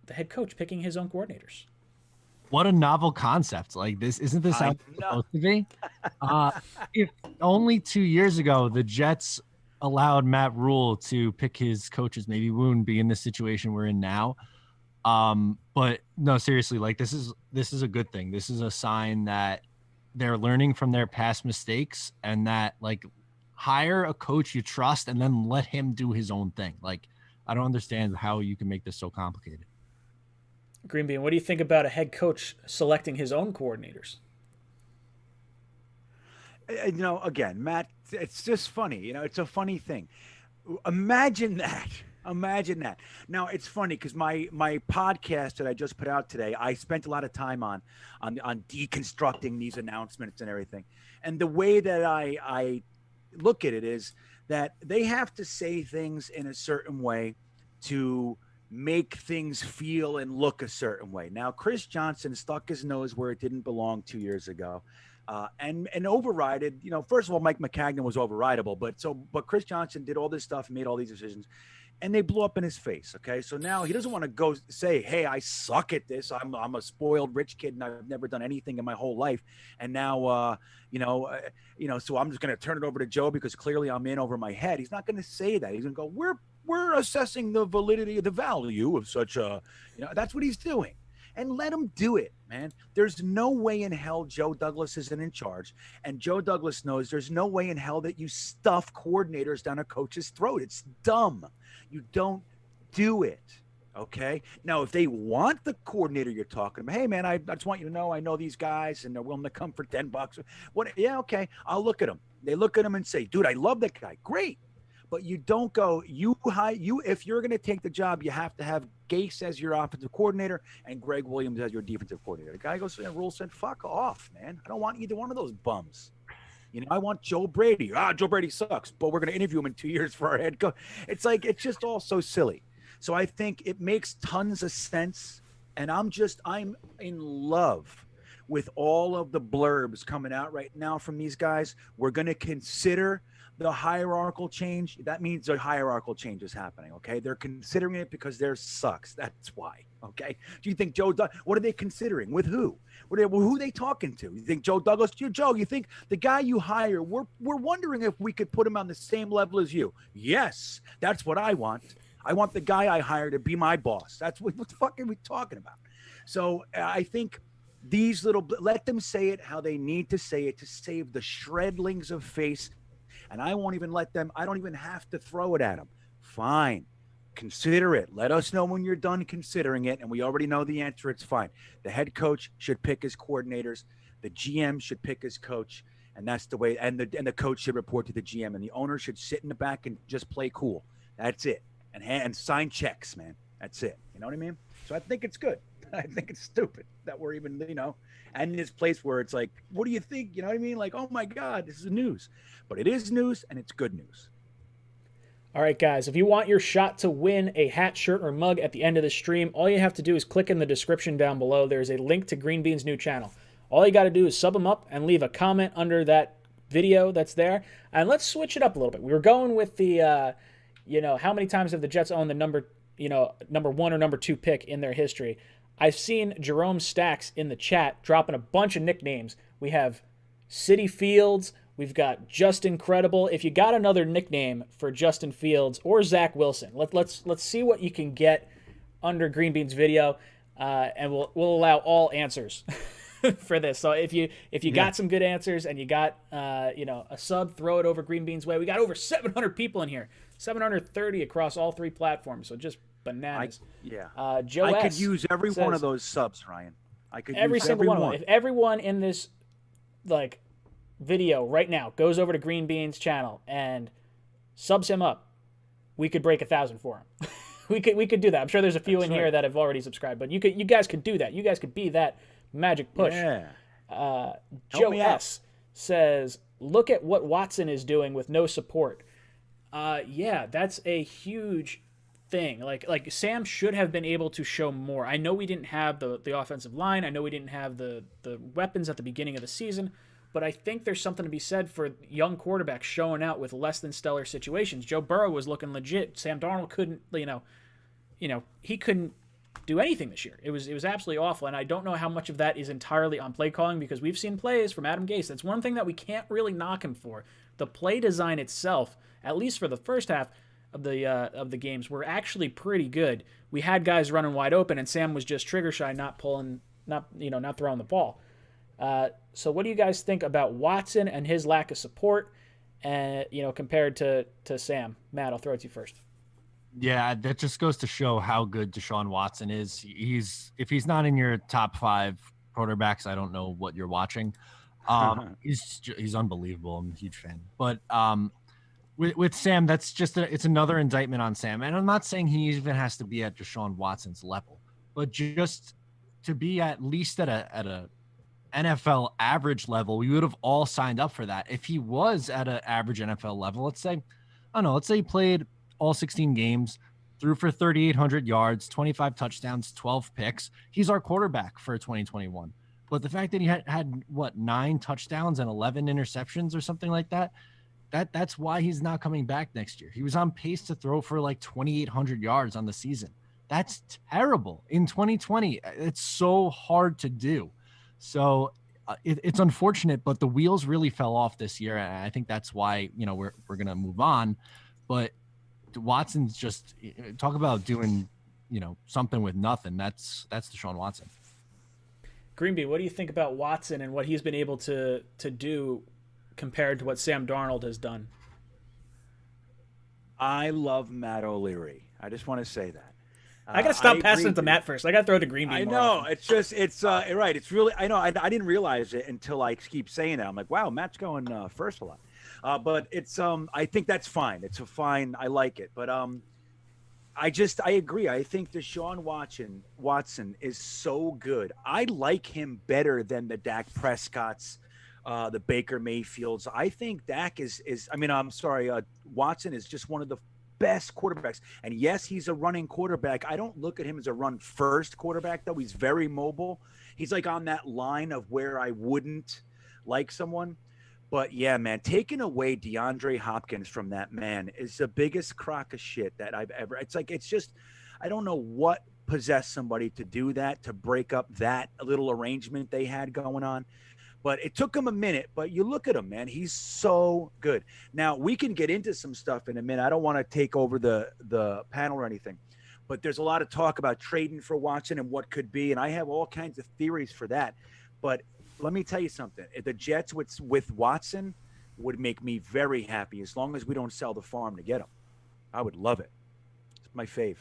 the head coach picking his own coordinators? What a novel concept. Like this, isn't this how it's supposed to be? If only 2 years ago, the Jets allowed Matt Rule to pick his coaches, maybe we wouldn't be in this situation we're in now. But no, seriously, like this is a good thing. This is a sign that they're learning from their past mistakes, and that like hire a coach you trust and then let him do his own thing. Like, I don't understand how you can make this so complicated. Green Bean, what do you think about a head coach selecting his own coordinators? Again, Matt, it's just funny. It's a funny thing. Imagine that. Imagine that. Now, it's funny because my podcast that I just put out today, I spent a lot of time on deconstructing these announcements and everything. And the way that I look at it is that they have to say things in a certain way to make things feel and look a certain way. Now, Chris Johnson stuck his nose where it didn't belong 2 years ago, and overrided. First of all, Mike McCagnon was overridable, but Chris Johnson did all this stuff and made all these decisions, and they blew up in his face. Okay, so now he doesn't want to go say, "Hey, I suck at this. I'm a spoiled rich kid and I've never done anything in my whole life, and now so I'm just going to turn it over to Joe because clearly I'm in over my head." He's not going to say that. He's going to go, we're assessing the validity of the value of such a, that's what he's doing. And let him do it, man. There's no way in hell Joe Douglas isn't in charge. And Joe Douglas knows there's no way in hell that you stuff coordinators down a coach's throat. It's dumb. You don't do it. Okay. Now, if they want the coordinator you're talking about, hey, man, I just want you to know I know these guys and they're willing to come for $10. What? Yeah, okay. I'll look at them. They look at them and say, dude, I love that guy. Great. But you don't go, if you're going to take the job, you have to have Gase as your offensive coordinator and Greg Williams as your defensive coordinator. The guy goes, Rule said, fuck off, man. I don't want either one of those bums. I want Joe Brady. Joe Brady sucks, but we're going to interview him in 2 years for our head coach. It's like, it's just all so silly. So I think it makes tons of sense. And I'm in love with all of the blurbs coming out right now from these guys. We're going to consider the hierarchical change. That means a hierarchical change is happening. Okay. They're considering it because theirs sucks. That's why. Okay. Do you think what are they considering? With who? Who are they talking to? You think Joe Douglas? Joe, you think the guy you hire, we're wondering if we could put him on the same level as you. Yes. That's what I want. I want the guy I hire to be my boss. That's what the fuck are we talking about? So I think let them say it how they need to say it to save the shredlings of face. And I won't even I don't even have to throw it at them. Fine. Consider it. Let us know when you're done considering it. And we already know the answer. It's fine. The head coach should pick his coordinators. The GM should pick his coach. And that's the way. And the coach should report to the GM. And the owner should sit in the back and just play cool. That's it. And sign checks, man. That's it. You know what I mean? So I think it's good. I think it's stupid that we're even, and in this place where it's like, what do you think? You know what I mean? Like, oh my God, this is news. But it is news and it's good news. All right, guys, if you want your shot to win a hat, shirt, or mug at the end of the stream, all you have to do is click in the description down below. There's a link to Green Bean's new channel. All you got to do is sub them up and leave a comment under that video that's there. And let's switch it up a little bit. We were going with the, how many times have the Jets owned the number 1 or number 2 pick in their history? I've seen Jerome Stacks in the chat dropping a bunch of nicknames. We have City Fields. We've got Justin Credible. If you got another nickname for Justin Fields or Zach Wilson, let's see what you can get under Green Bean's video, and we'll allow all answers for this. So if you got some good answers and you got a sub, throw it over Green Bean's way. We got over 700 people in here, 730 across all 3 platforms. So just bananas. Joe I could S. use every says, one of those subs, Ryan. I could every use single every one of them. If everyone in this video right now goes over to Green Bean's channel and subs him up, we could break 1,000 for him. we could do that. I'm sure there's a few in here that have already subscribed, but you guys could do that. You guys could be that magic push. Yeah. Joe S says, look at what Watson is doing with no support. Yeah, that's a huge thing. Like Sam should have been able to show more. I know we didn't have the offensive line. I know we didn't have the weapons at the beginning of the season, but I think there's something to be said for young quarterbacks showing out with less than stellar situations. Joe Burrow was looking legit. Sam Darnold couldn't, he couldn't do anything this year. It was absolutely awful, and I don't know how much of that is entirely on play calling, because we've seen plays from Adam Gase. That's one thing that we can't really knock him for. The play design itself, at least for the first half of the games, were actually pretty good. We had guys running wide open, and Sam was just trigger shy, not throwing the ball. So what do you guys think about Watson and his lack of support, compared to Sam? Matt, I'll throw it to you first. Yeah, that just goes to show how good Deshaun Watson is. If he's not in your top 5 quarterbacks, I don't know what you're watching. He's unbelievable. I'm a huge fan. But with Sam, that's just it's another indictment on Sam. And I'm not saying he even has to be at Deshaun Watson's level, but just to be at least at a NFL average level, we would have all signed up for that. If he was at an average NFL level, let's say he played all 16 games, threw for 3,800 yards, 25 touchdowns, 12 picks. He's our quarterback for 2021. But the fact that he had 9 touchdowns and 11 interceptions or something like that's why he's not coming back next year. He was on pace to throw for like 2,800 yards on the season. That's terrible. In 2020, it's so hard to do. So it's unfortunate, but the wheels really fell off this year. And I think that's why, we're going to move on. But Watson's just talk about doing, something with nothing. That's Deshaun Watson. Greenby, what do you think about Watson and what he's been able to do compared to what Sam Darnold has done? I love Matt O'Leary. I just want to say that. I got to stop passing it to Matt first. I got to throw it to Greenby. I more know. often. It's right. It's really, I know. I didn't realize it until I keep saying that. I'm like, wow, Matt's going first a lot. But it's, I think that's fine. It's a fine, I like it. But I agree. I think Deshaun Watson is so good. I like him better than the Dak Prescotts, the Baker Mayfields. I think Dak Watson is just one of the best quarterbacks. And yes, he's a running quarterback. I don't look at him as a run first quarterback, though. He's very mobile. He's like on that line of where I wouldn't like someone. But yeah, man, taking away DeAndre Hopkins from that man is the biggest crock of shit that I've ever. It's just, I don't know what possessed somebody to do that, to break up that little arrangement they had going on. But it took him a minute. But you look at him, man, he's so good. Now, we can get into some stuff in a minute. I don't want to take over the panel or anything. But there's a lot of talk about trading for Watson and what could be. And I have all kinds of theories for that. But let me tell you something. If the Jets with Watson would make me very happy, as long as we don't sell the farm to get him. I would love it. It's my fave.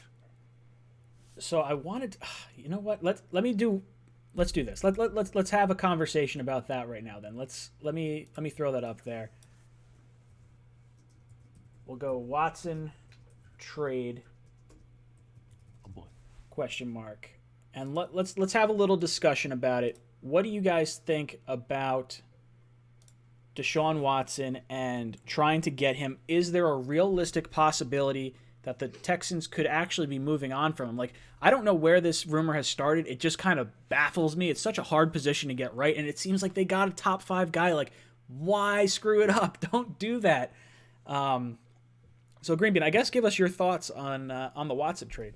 So I wanted, you know what? Let's do this. Let's have a conversation about that right now. Then let me throw that up there. We'll go Watson trade. Oh boy. Question mark. And let's have a little discussion about it. What do you guys think about Deshaun Watson and trying to get him, is there a realistic possibility that the Texans could actually be moving on from him? Like, I don't know where this rumor has started. It just kind of baffles me. It's such a hard position to get right, and it seems like they got a top 5 guy. Like, why screw it up? Don't do that. So Greenbean, I guess give us your thoughts on the Watson trade.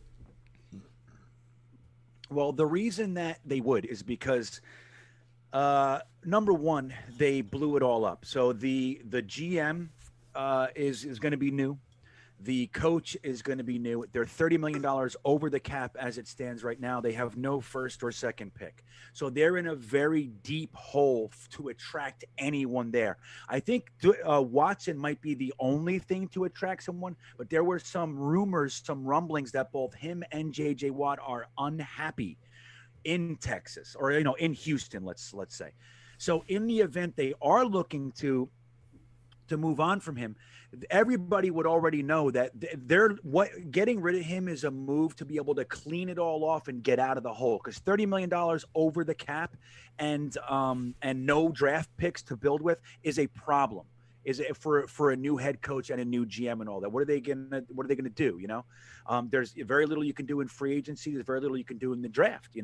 Well, the reason that they would is because number one, they blew it all up. So the GM is going to be new. The coach is going to be new. They're $30 million over the cap as it stands right now. They have no first or second pick. So they're in a very deep hole to attract anyone there. I think Watson might be the only thing to attract someone, but there were some rumors, some rumblings that both him and J.J. Watt are unhappy in Texas, or, in Houston, let's say. So in the event they are looking to move on from him, everybody would already know that getting rid of him is a move to be able to clean it all off and get out of the hole, because $30 million over the cap and no draft picks to build with is a problem. Is it for a new head coach and a new GM and all that? What are they gonna do? There's very little you can do in free agency. There's very little you can do in the draft. In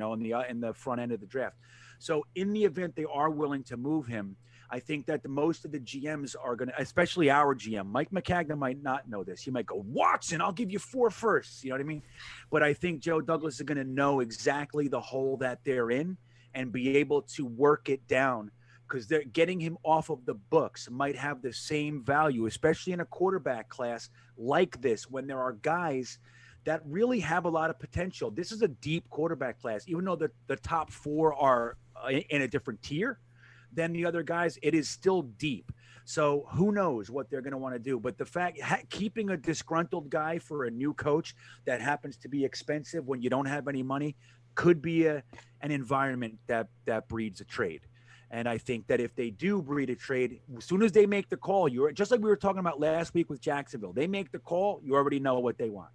the front end of the draft. So in the event they are willing to move him, I think that most of the GMs are going to, especially our GM, Mike McCagnon might not know this. He might go, Watson, I'll give you 4 firsts. You know what I mean? But I think Joe Douglas is going to know exactly the hole that they're in and be able to work it down, because they're getting him off of the books might have the same value, especially in a quarterback class like this, when there are guys that really have a lot of potential. This is a deep quarterback class, even though the top 4 are in a different tier than the other guys, it is still deep. So who knows what they're going to want to do. But the fact, keeping a disgruntled guy for a new coach that happens to be expensive when you don't have any money could be an environment that breeds a trade. And I think that if they do breed a trade, as soon as they make the call, you're just like we were talking about last week with Jacksonville. They make the call, you already know what they want.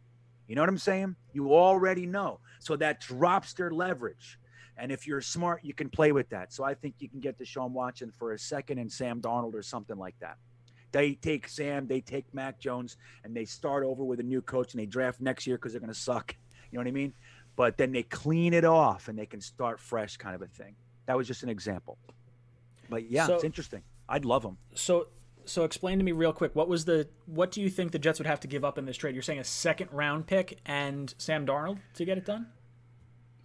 You know what I'm saying? You already know. So that drops their leverage. And if you're smart, you can play with that. So I think you can get Deshaun Watson for a second and Sam Darnold or something like that. They take Sam, they take Mac Jones, and they start over with a new coach, and they draft next year because they're going to suck. You know what I mean? But then they clean it off, and they can start fresh, kind of a thing. That was just an example. But yeah, it's interesting. I'd love them. So explain to me real quick, what do you think the Jets would have to give up in this trade? You're saying a second round pick and Sam Darnold to get it done?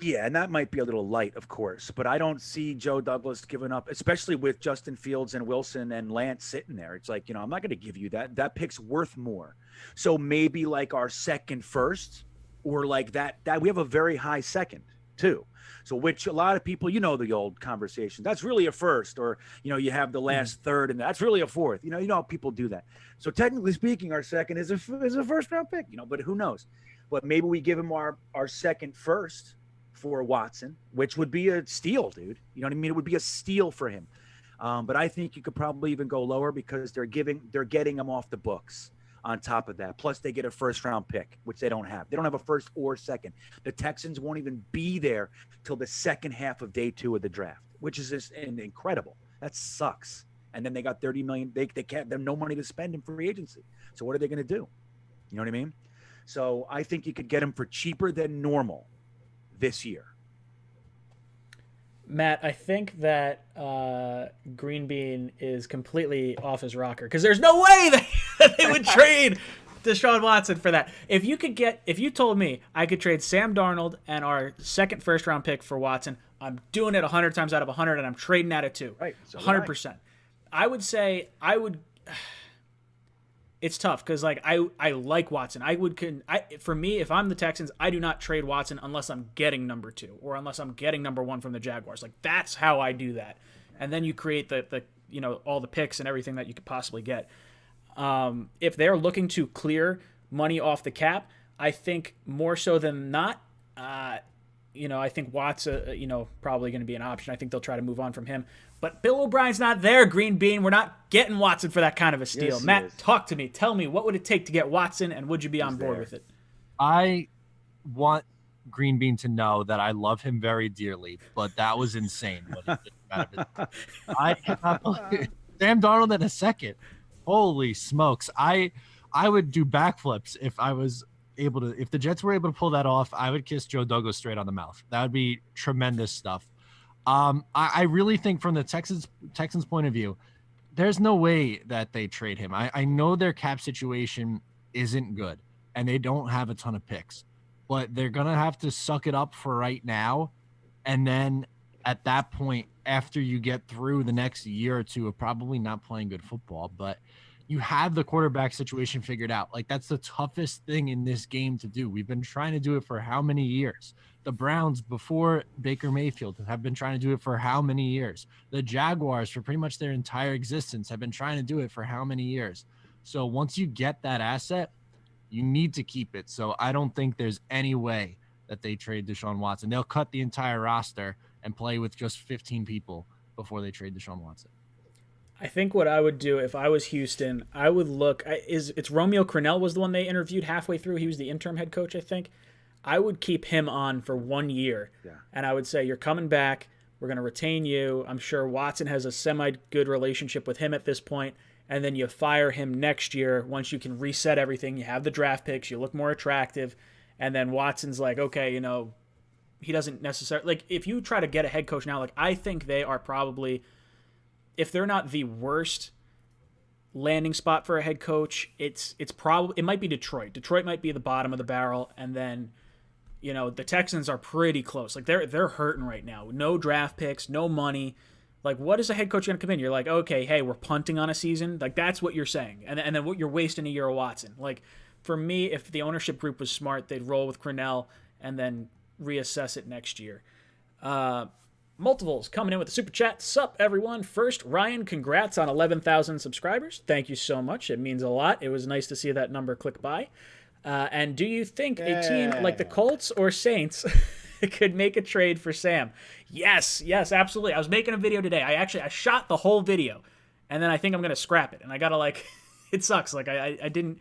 Yeah, and that might be a little light, of course, but I don't see Joe Douglas giving up, especially with Justin Fields and Wilson and Lance sitting there. It's like, I'm not going to give you that. That pick's worth more. So maybe like our second first, or like that we have a very high second too. So which a lot of people, the old conversation, that's really a first, or, you have the last third and that's really a fourth. You know how people do that. So technically speaking, our second is a first round pick, but who knows? But maybe we give him our second first for Watson, which would be a steal, dude. You know what I mean? It would be a steal for him. But I think you could probably even go lower, because they're getting him off the books on top of that. Plus they get a first round pick, which they don't have. They don't have a first or second. The Texans won't even be there till the second half of day 2 of the draft, which is just incredible. That sucks. And then they got $30 million. They can't, they have no money to spend in free agency. So what are they going to do? You know what I mean? So I think you could get him for cheaper than normal this year. Matt, I think that Greenbean is completely off his rocker, because there's no way that they would trade Deshaun Watson for that. If you told me I could trade Sam Darnold and our second first round pick for Watson, I'm doing it 100 times out of 100, and I'm trading that at 2. Right. So 100%. I would say it's tough, because I like Watson. For me, if I'm the Texans, I do not trade Watson unless I'm getting number 2 or unless I'm getting number 1 from the Jaguars. Like, that's how I do that. And then you create the all the picks and everything that you could possibly get. If they're looking to clear money off the cap, I think more so than not, I think Watt's probably going to be an option. I think they'll try to move on from him. But Bill O'Brien's not there, Greenbean. We're not getting Watson for that kind of a steal. Yes, Matt, talk to me. Tell me, what would it take to get Watson, and would you be on board with it? I want Greenbean to know that I love him very dearly, but that was insane what he did out of it. Sam Darnold in a second. Holy smokes. I would do backflips if I was able to. If the Jets were able to pull that off, I would kiss Joe Douglas straight on the mouth. That would be tremendous stuff. I really think from the Texans point of view, there's no way that they trade him. I know their cap situation isn't good and they don't have a ton of picks, but they're going to have to suck it up for right now. And then at that point, after you get through the next year or two of probably not playing good football, but you have the quarterback situation figured out. Like, that's the toughest thing in this game to do. We've been trying to do it for how many years? The Browns before Baker Mayfield have been trying to do it for how many years? The Jaguars for pretty much their entire existence have been trying to do it for how many years? So once you get that asset, you need to keep it. So I don't think there's any way that they trade Deshaun Watson. They'll cut the entire roster and play with just 15 people before they trade Deshaun Watson. I think what I would do if I was Houston, I would look. It's Romeo Crennel was the one they interviewed halfway through. He was the interim head coach, I think. I would keep him on for 1 year, and I would say, you're coming back. We're going to retain you. I'm sure Watson has a semi-good relationship with him at this point, and then you fire him next year once you can reset everything. You have the draft picks. You look more attractive, and then Watson's like, okay, he doesn't necessarily – like, if you try to get a head coach now, like, I think they are probably – if they're not the worst landing spot for a head coach, it might be Detroit. Detroit might be the bottom of the barrel, and then the Texans are pretty close. Like they're hurting right now. No draft picks, no money. Like, what is a head coach going to come in? You're like, okay, hey, we're punting on a season. Like, that's what you're saying, and then what you're wasting a year of Watson. Like, for me, if the ownership group was smart, they'd roll with Crennel and then reassess it next year. Multiples coming in with the super chat. Sup, everyone. First, Ryan, congrats on 11,000 subscribers. Thank you so much. It means a lot. It was nice to see that number click by. And do you think a team like the Colts or Saints could make a trade for Sam? Yes, absolutely. I was making a video today. I shot the whole video, and then I think I'm going to scrap it. And I got to it sucks. Like, I didn't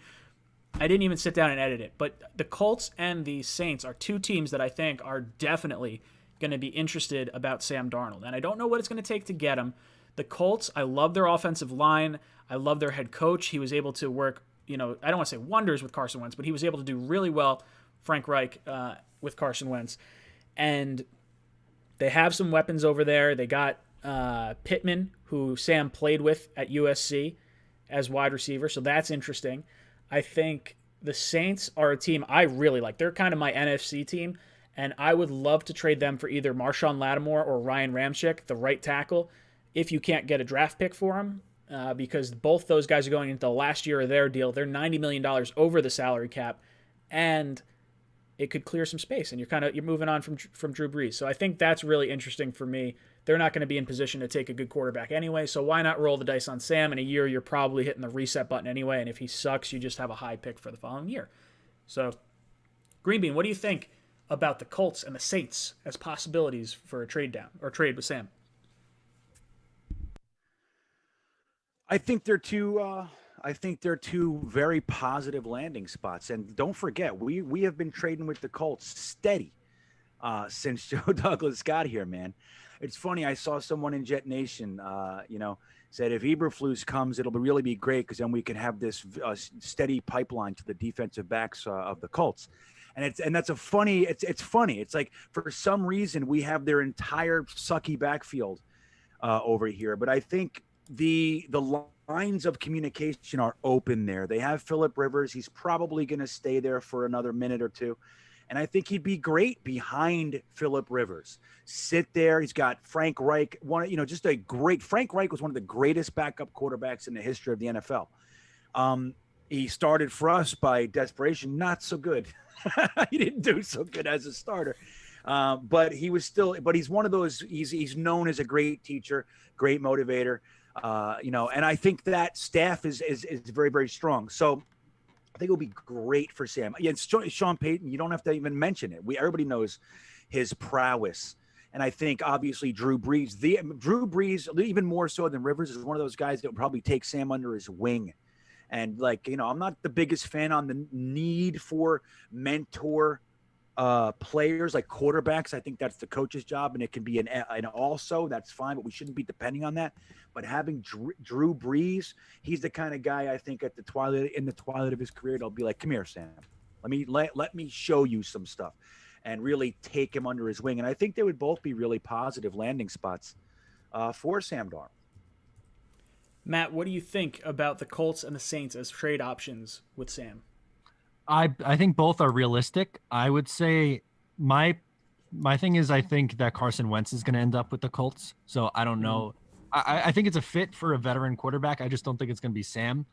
even sit down and edit it. But the Colts and the Saints are two teams that I think are definitely going to be interested about Sam Darnold. And I don't know what it's going to take to get him. The Colts, I love their offensive line. I love their head coach. He was able to work, I don't want to say wonders with Carson Wentz, but he was able to do really well, Frank Reich, with Carson Wentz. And they have some weapons over there. They got Pittman, who Sam played with at USC as wide receiver, so that's interesting. I think the Saints are a team I really like. They're kind of my NFC team, and I would love to trade them for either Marshawn Lattimore or Ryan Ramczyk, the right tackle, if you can't get a draft pick for him, because both those guys are going into the last year of their deal. They're $90 million over the salary cap, and it could clear some space, and you're moving on from Drew Brees. So I think that's really interesting for me. They're not going to be in position to take a good quarterback anyway, so why not roll the dice on Sam? In a year, you're probably hitting the reset button anyway, and if he sucks, you just have a high pick for the following year. So, Green Bean, what do you think about the Colts and the Saints as possibilities for a trade down or trade with Sam? I think they're two very positive landing spots. And don't forget, we have been trading with the Colts steady since Joe Douglas got here, man. It's funny. I saw someone in Jet Nation, said if Eberflus comes, it'll really be great because then we can have this steady pipeline to the defensive backs of the Colts. And that's funny. It's funny. It's like for some reason we have their entire sucky backfield over here, but I think the lines of communication are open there. They have Phillip Rivers. He's probably going to stay there for another minute or two. And I think he'd be great behind Phillip Rivers. Sit there. He's got Frank Reich. Frank Reich was one of the greatest backup quarterbacks in the history of the NFL. He started for us by desperation. Not so good. He didn't do so good as a starter. But he's one of those, he's known as a great teacher, great motivator. And I think that staff is very, very strong. So I think it'll be great for Sam. Yeah, it's Sean Payton. You don't have to even mention it. Everybody knows his prowess. And I think obviously Drew Brees, even more so than Rivers, is one of those guys that will probably take Sam under his wing. And I'm not the biggest fan on the need for mentor players like quarterbacks. I think that's the coach's job, and it can be an also that's fine, but we shouldn't be depending on that. But having Drew Brees, he's the kind of guy I think in the twilight of his career, they'll be like, "Come here, Sam. Let me show you some stuff," and really take him under his wing. And I think they would both be really positive landing spots for Sam Darnold. Matt, what do you think about the Colts and the Saints as trade options with Sam? I think both are realistic. I would say my thing is I think that Carson Wentz is going to end up with the Colts. So I don't know. I think it's a fit for a veteran quarterback. I just don't think it's going to be Sam.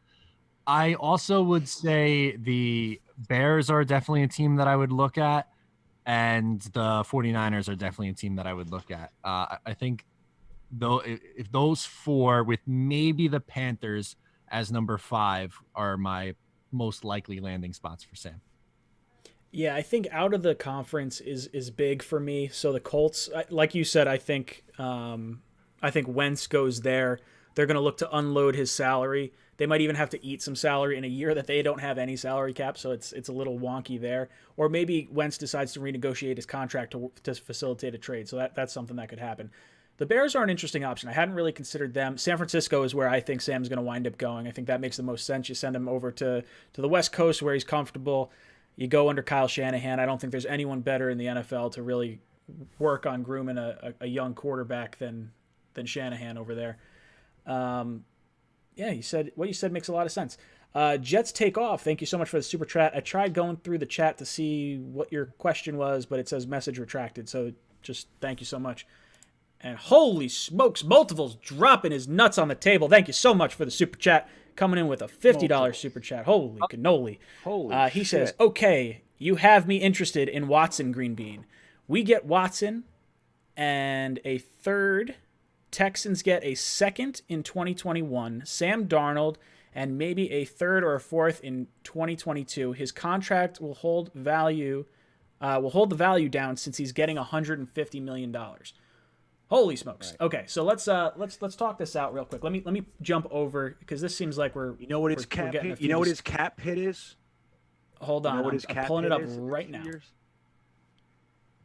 I also would say the Bears are definitely a team that I would look at, and the 49ers are definitely a team that I would look at. I think though if those four with maybe the Panthers as number 5 are my most likely landing spots for Sam. Yeah, I think out of the conference is big for me. So the Colts, like you said, I think Wentz goes there. They're going to look to unload his salary. They might even have to eat some salary in a year that they don't have any salary cap, so it's a little wonky there. Or maybe Wentz decides to renegotiate his contract to facilitate a trade. So that's something that could happen. The Bears are an interesting option. I hadn't really considered them. San Francisco is where I think Sam's going to wind up going. I think that makes the most sense. You send him over to the West Coast where he's comfortable. You go under Kyle Shanahan. I don't think there's anyone better in the NFL to really work on grooming a young quarterback than Shanahan over there. Yeah, what you said makes a lot of sense. Jets take off. Thank you so much for the super chat. I tried going through the chat to see what your question was, but it says message retracted. So just thank you so much. And holy smokes, Multiples dropping his nuts on the table. Thank you so much for the super chat. Coming in with a $50 super chat. Holy cannoli. He says, okay, you have me interested in Watson, Green Bean. We get Watson and a third. Texans get a second in 2021. Sam Darnold and maybe a third or a fourth in 2022. His contract will hold the value down since he's getting $150 million. Holy smokes. Right. Okay, so let's talk this out real quick. Let me jump over because this seems like we're his cap hit? You know what his cap hit is? Hold on. I'm pulling it up right now.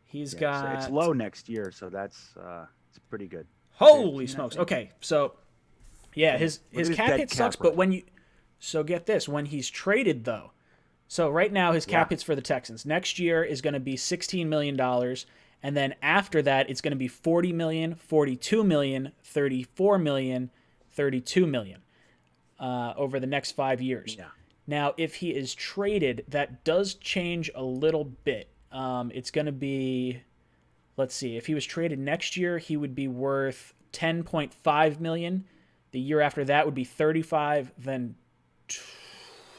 He's got it's low next year, so that's it's pretty good. Holy smokes. Okay, so yeah, his cap hit sucks, but get this, when he's traded though. So right now his cap hits for the Texans. Next year is going to be $16 million. And then after that, it's going to be $40 million, $42 million, $34 million, $32 million over the next 5 years. Yeah. Now, if he is traded, that does change a little bit. It's going to be, let's see, if he was traded next year, he would be worth $10.5 million. The year after that would be 35, then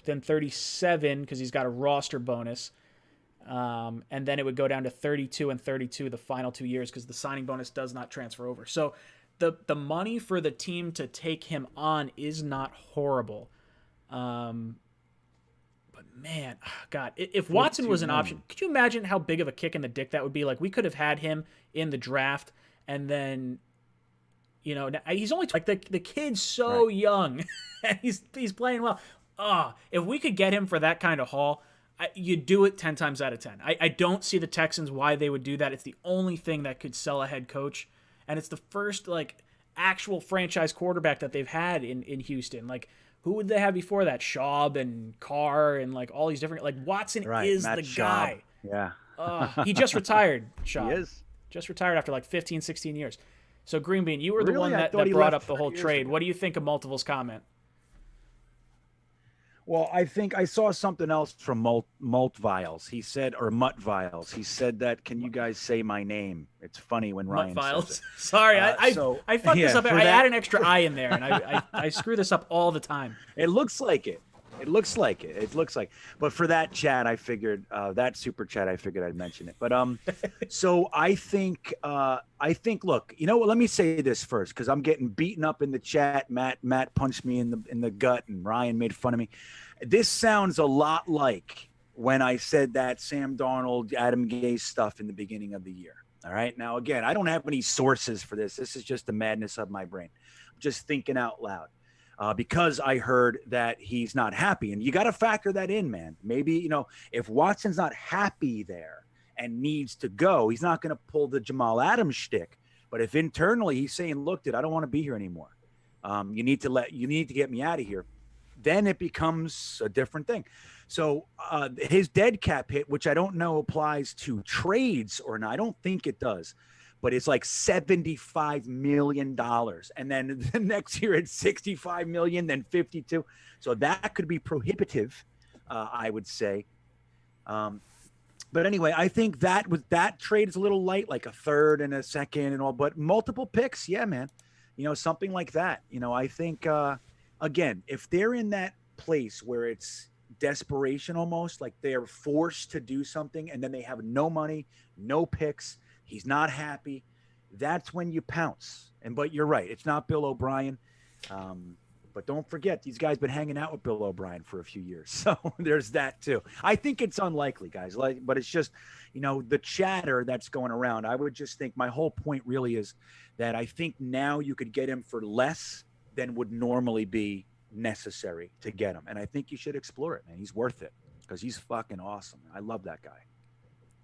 37 because he's got a roster bonus. And then it would go down to 32 and 32 the final 2 years because the signing bonus does not transfer over. So the money for the team to take him on is not horrible. But man, God, if Watson was an option, could you imagine how big of a kick in the dick that would be? Like we could have had him in the draft and then, he's only like the kid's so young and he's playing well. If we could get him for that kind of haul, you do it 10 times out of 10. I don't see the Texans why they would do that. It's the only thing that could sell a head coach, and it's the first actual franchise quarterback that they've had in Houston. Like who would they have before that? Schaub and Carr and all these different Watson is Matt the Schaub. Guy. Yeah. He just retired. Schaub. He is. Just retired after 15, 16 years. So Green Bean, you were the one that brought up the whole trade. Ago. What do you think of Multiple's comment? Well, I think I saw something else from Malt Vials. He said, or Mutt Vials. He said that, can you guys say my name? It's funny when Ryan says it. Sorry, I fucked this up. I add an extra I in there, and I screw this up all the time. It looks like it. But for that chat, I figured that super chat, I figured I'd mention it. But so I think, look, you know what? Let me say this first because I'm getting beaten up in the chat. Matt punched me in the gut, and Ryan made fun of me. This sounds a lot like when I said that Sam Darnold, Adam Gase stuff in the beginning of the year. All right. Now, again, I don't have any sources for this. This is just the madness of my brain. I'm just thinking out loud. Because I heard that he's not happy. And you got to factor that in, man. Maybe, if Watson's not happy there and needs to go, he's not going to pull the Jamal Adams shtick. But if internally he's saying, look, dude, I don't want to be here anymore. You need to get me out of here. Then it becomes a different thing. So his dead cap hit, which I don't know applies to trades or not. I don't think it does, but it's like $75 million. And then the next year it's 65 million, then 52. So that could be prohibitive, I would say. But anyway, I think that trade is a little light, like a third and a second and all, but multiple picks. Yeah, man. Something like that. I think, again, if they're in that place where it's desperation almost, like they're forced to do something and then they have no money, no picks, he's not happy, that's when you pounce. But you're right, it's not Bill O'Brien. But don't forget, these guys been hanging out with Bill O'Brien for a few years. So there's that too. I think it's unlikely, guys. But it's just, the chatter that's going around. I would just think my whole point really is that I think now you could get him for less than would normally be necessary to get him. And I think you should explore it, man. He's worth it because he's fucking awesome. I love that guy.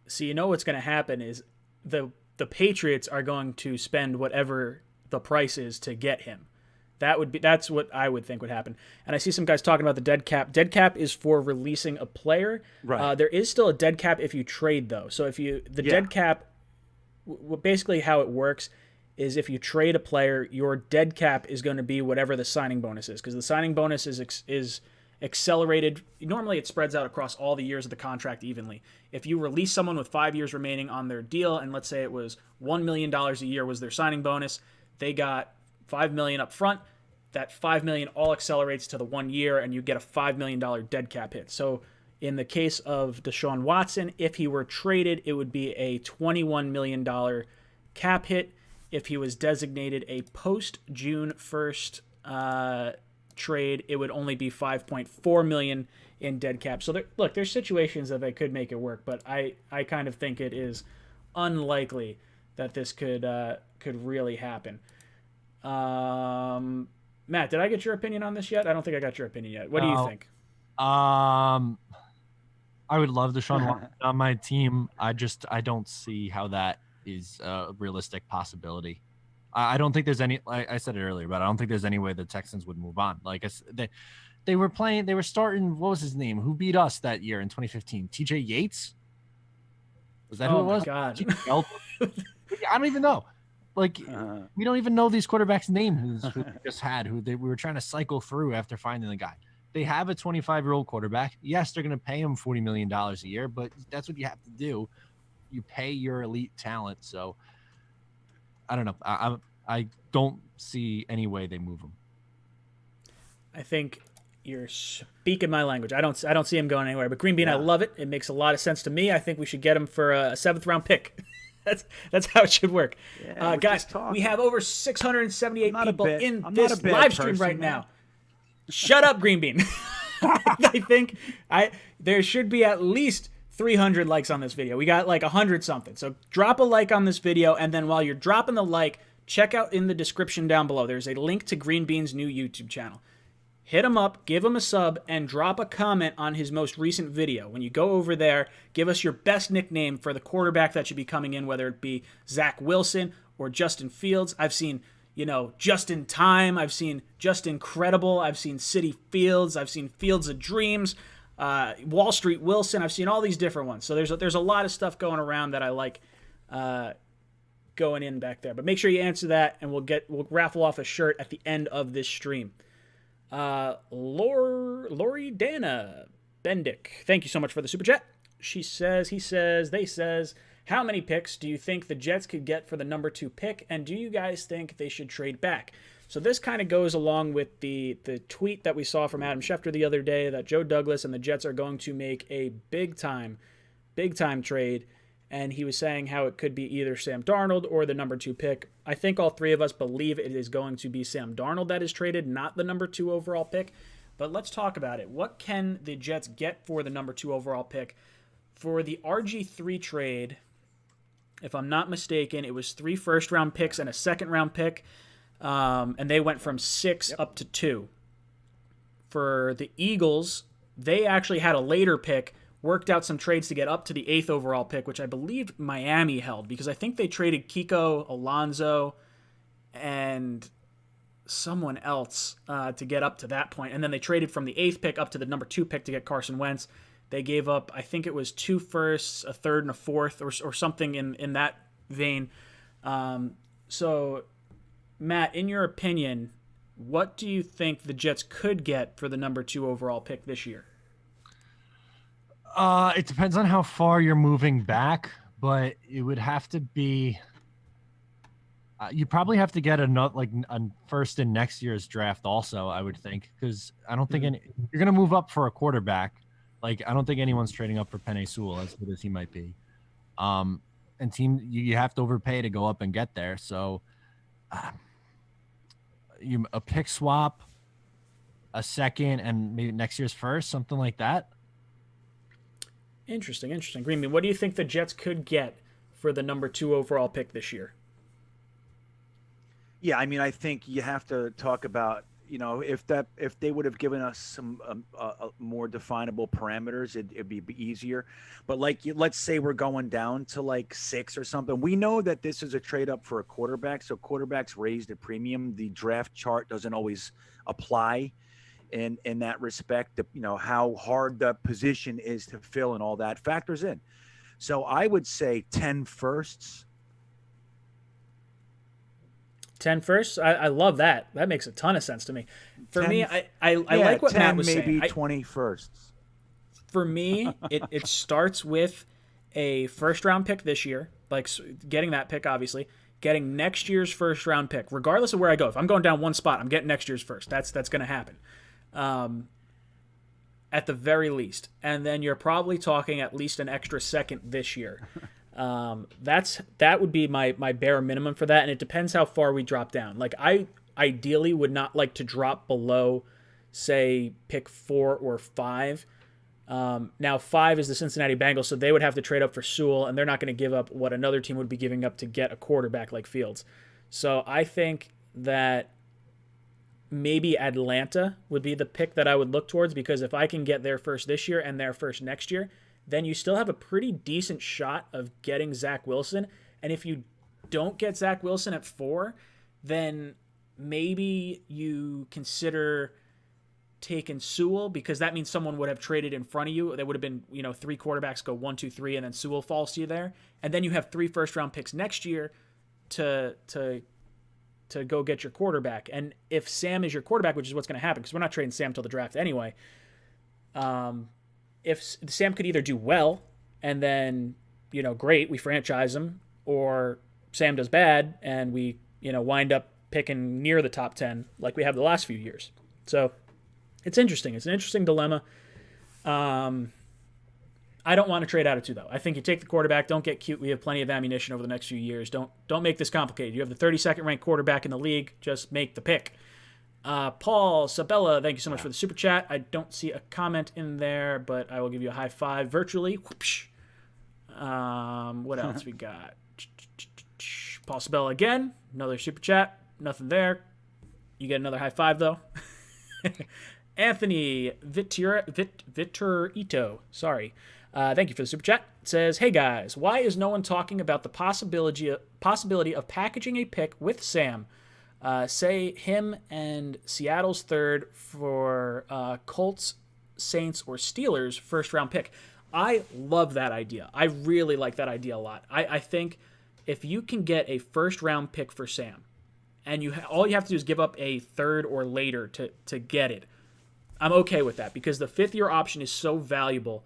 So what's going to happen is the Patriots are going to spend whatever the price is to get him. That's what I would think would happen. And I see some guys talking about the dead cap. Dead cap is for releasing a player. Right. There is still a dead cap if you trade, though. So dead cap, basically how it works is if you trade a player, your dead cap is going to be whatever the signing bonus is, because the signing bonus is accelerated. Normally it spreads out across all the years of the contract evenly. If you release someone with 5 years remaining on their deal, and let's say it was $1 million a year was their signing bonus, they got $5 million up front. That $5 million all accelerates to the 1 year, and you get a $5 million dead cap hit. So in the case of Deshaun Watson, if he were traded, it would be a $21 million cap hit. If he was designated a post-June 1st trade, it would only be $5.4 million in dead cap. So there's situations that they could make it work, but I kind of think it is unlikely that this could really happen. Matt, did I get your opinion on this yet? I don't think I got your opinion yet. What do you think? I would love Deshaun Watson on my team. I don't see how that is a realistic possibility. I don't think there's any, like I said it earlier, but I don't think there's any way the Texans would move on. Like they were starting, what was his name? Who beat us that year in 2015? TJ Yates? Was that who it was? Oh, my God. I don't even know. Like, we don't even know these quarterbacks' names who they just had, we were trying to cycle through after finding the guy. They have a 25-year-old quarterback. Yes, they're going to pay him $40 million a year, but that's what you have to do. You pay your elite talent. So, I don't know. I don't see any way they move him. I think you're speaking my language. I don't see him going anywhere. But Green Bean, yeah. I love it. It makes a lot of sense to me. I think we should get him for a 7th-round pick. That's how it should work. Yeah, guys, we have over 678 people in this live stream right now. Shut up, Green Bean. I think there should be at least 300 likes on this video. We got like 100 something. So drop a like on this video, and then while you're dropping the like, check out in the description down below. There's a link to Green Bean's new YouTube channel. Hit him up, give him a sub, and drop a comment on his most recent video. When you go over there, give us your best nickname for the quarterback that should be coming in, whether it be Zach Wilson or Justin Fields. I've seen, Just in Time. I've seen Just Incredible. I've seen City Fields. I've seen Fields of Dreams. Wall Street Wilson. I've seen all these different ones. So there's a lot of stuff going around that I like going in back there. But make sure you answer that, and we'll raffle off a shirt at the end of this stream. Lori Dana Bendick, thank you so much for the super chat. He says, how many picks do you think the Jets could get for the number 2 pick, and do you guys think they should trade back? So this kind of goes along with the tweet that we saw from Adam Schefter the other day that Joe Douglas and the Jets are going to make a big time trade. And he was saying how it could be either Sam Darnold or the number 2 pick. I think all three of us believe it is going to be Sam Darnold that is traded, not the number 2 overall pick. But let's talk about it. What can the Jets get for the number 2 overall pick? For the RG3 trade, if I'm not mistaken, it was 3 first-round picks and a second-round pick. And they went from 6 up to 2. For the Eagles, they actually had a later pick worked out some trades to get up to the 8th overall pick, which I believe Miami held, because I think they traded Kiko, Alonso, and someone else to get up to that point. And then they traded from the 8th pick up to the number 2 pick to get Carson Wentz. They gave up, I think it was 2 firsts, a third, and a fourth, or something in that vein. So, Matt, in your opinion, what do you think the Jets could get for the number 2 overall pick this year? It depends on how far you're moving back, but it would have to be. You probably have to get a first in next year's draft, also. I would think, because I don't think you're going to move up for a quarterback. Like, I don't think anyone's trading up for Penei Sewell, as good as he might be. And you have to overpay to go up and get there. So, a pick swap, a second, and maybe next year's first, something like that. Interesting. Greenbean, what do you think the Jets could get for the number 2 overall pick this year? Yeah, I mean, I think you have to talk about, if they would have given us some more definable parameters, it'd be easier. But let's say we're going down to like 6 or something. We know that this is a trade up for a quarterback, so quarterbacks raised a premium. The draft chart doesn't always apply in that respect. How hard the position is to fill and all that factors in. So I would say 10 firsts. 10 firsts? I love that. That makes a ton of sense to me. For me, I like what 10, Matt was maybe saying. 20 firsts. For me, it starts with a first-round pick this year, like getting that pick, obviously, getting next year's first-round pick, regardless of where I go. If I'm going down one spot, I'm getting next year's first. That's going to happen. At the very least. And then you're probably talking at least an extra second this year. That would be my bare minimum for that, and it depends how far we drop down. Like, I ideally would not like to drop below, say, pick 4 or 5. Now 5 is the Cincinnati Bengals, so they would have to trade up for Sewell, and they're not going to give up what another team would be giving up to get a quarterback like Fields. So I think that maybe Atlanta would be the pick that I would look towards, because if I can get their first this year and their first next year, then you still have a pretty decent shot of getting Zach Wilson. And if you don't get Zach Wilson at 4, then maybe you consider taking Sewell, because that means someone would have traded in front of you. There would have been, 3 quarterbacks go 1, 2, 3, and then Sewell falls to you there. And then you have 3 first-round picks next year to go get your quarterback. And if Sam is your quarterback, which is what's going to happen, because we're not trading Sam till the draft anyway, if Sam could either do well and then, great, we franchise him, or Sam does bad and we, wind up picking near the top 10 like we have the last few years. So it's interesting. It's an interesting dilemma. I don't want to trade out of 2, though. I think you take the quarterback. Don't get cute. We have plenty of ammunition over the next few years. Don't make this complicated. You have the 32nd ranked quarterback in the league. Just make the pick. Paul Sabella, thank you so much for the super chat. I don't see a comment in there, but I will give you a high five virtually. Whoopsh. What else we got? Paul Sabella again, another super chat. Nothing there. You get another high five, though. Anthony Vitorito, sorry. Thank you for the super chat. It says, hey guys, why is no one talking about the possibility of packaging a pick with Sam? Say him and Seattle's third for Colts, Saints, or Steelers first-round pick. I love that idea. I really like that idea a lot. I think if you can get a first-round pick for Sam, and all you have to do is give up a third or later to get it, I'm okay with that, because the fifth-year option is so valuable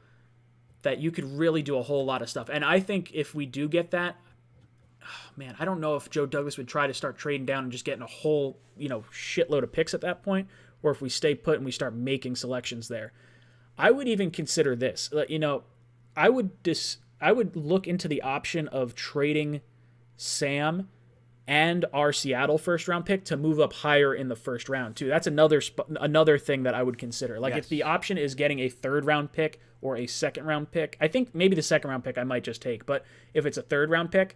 that you could really do a whole lot of stuff. And I think if we do get that, man, I don't know if Joe Douglas would try to start trading down and just getting a whole, shitload of picks at that point, or if we stay put and we start making selections there. I would even consider this. I would look into the option of trading Sam and our Seattle first round pick to move up higher in the first round too. That's another thing that I would consider. Like, yes, if the option is getting a third round pick or a second round pick, I think maybe the second round pick I might just take. But if it's a third round pick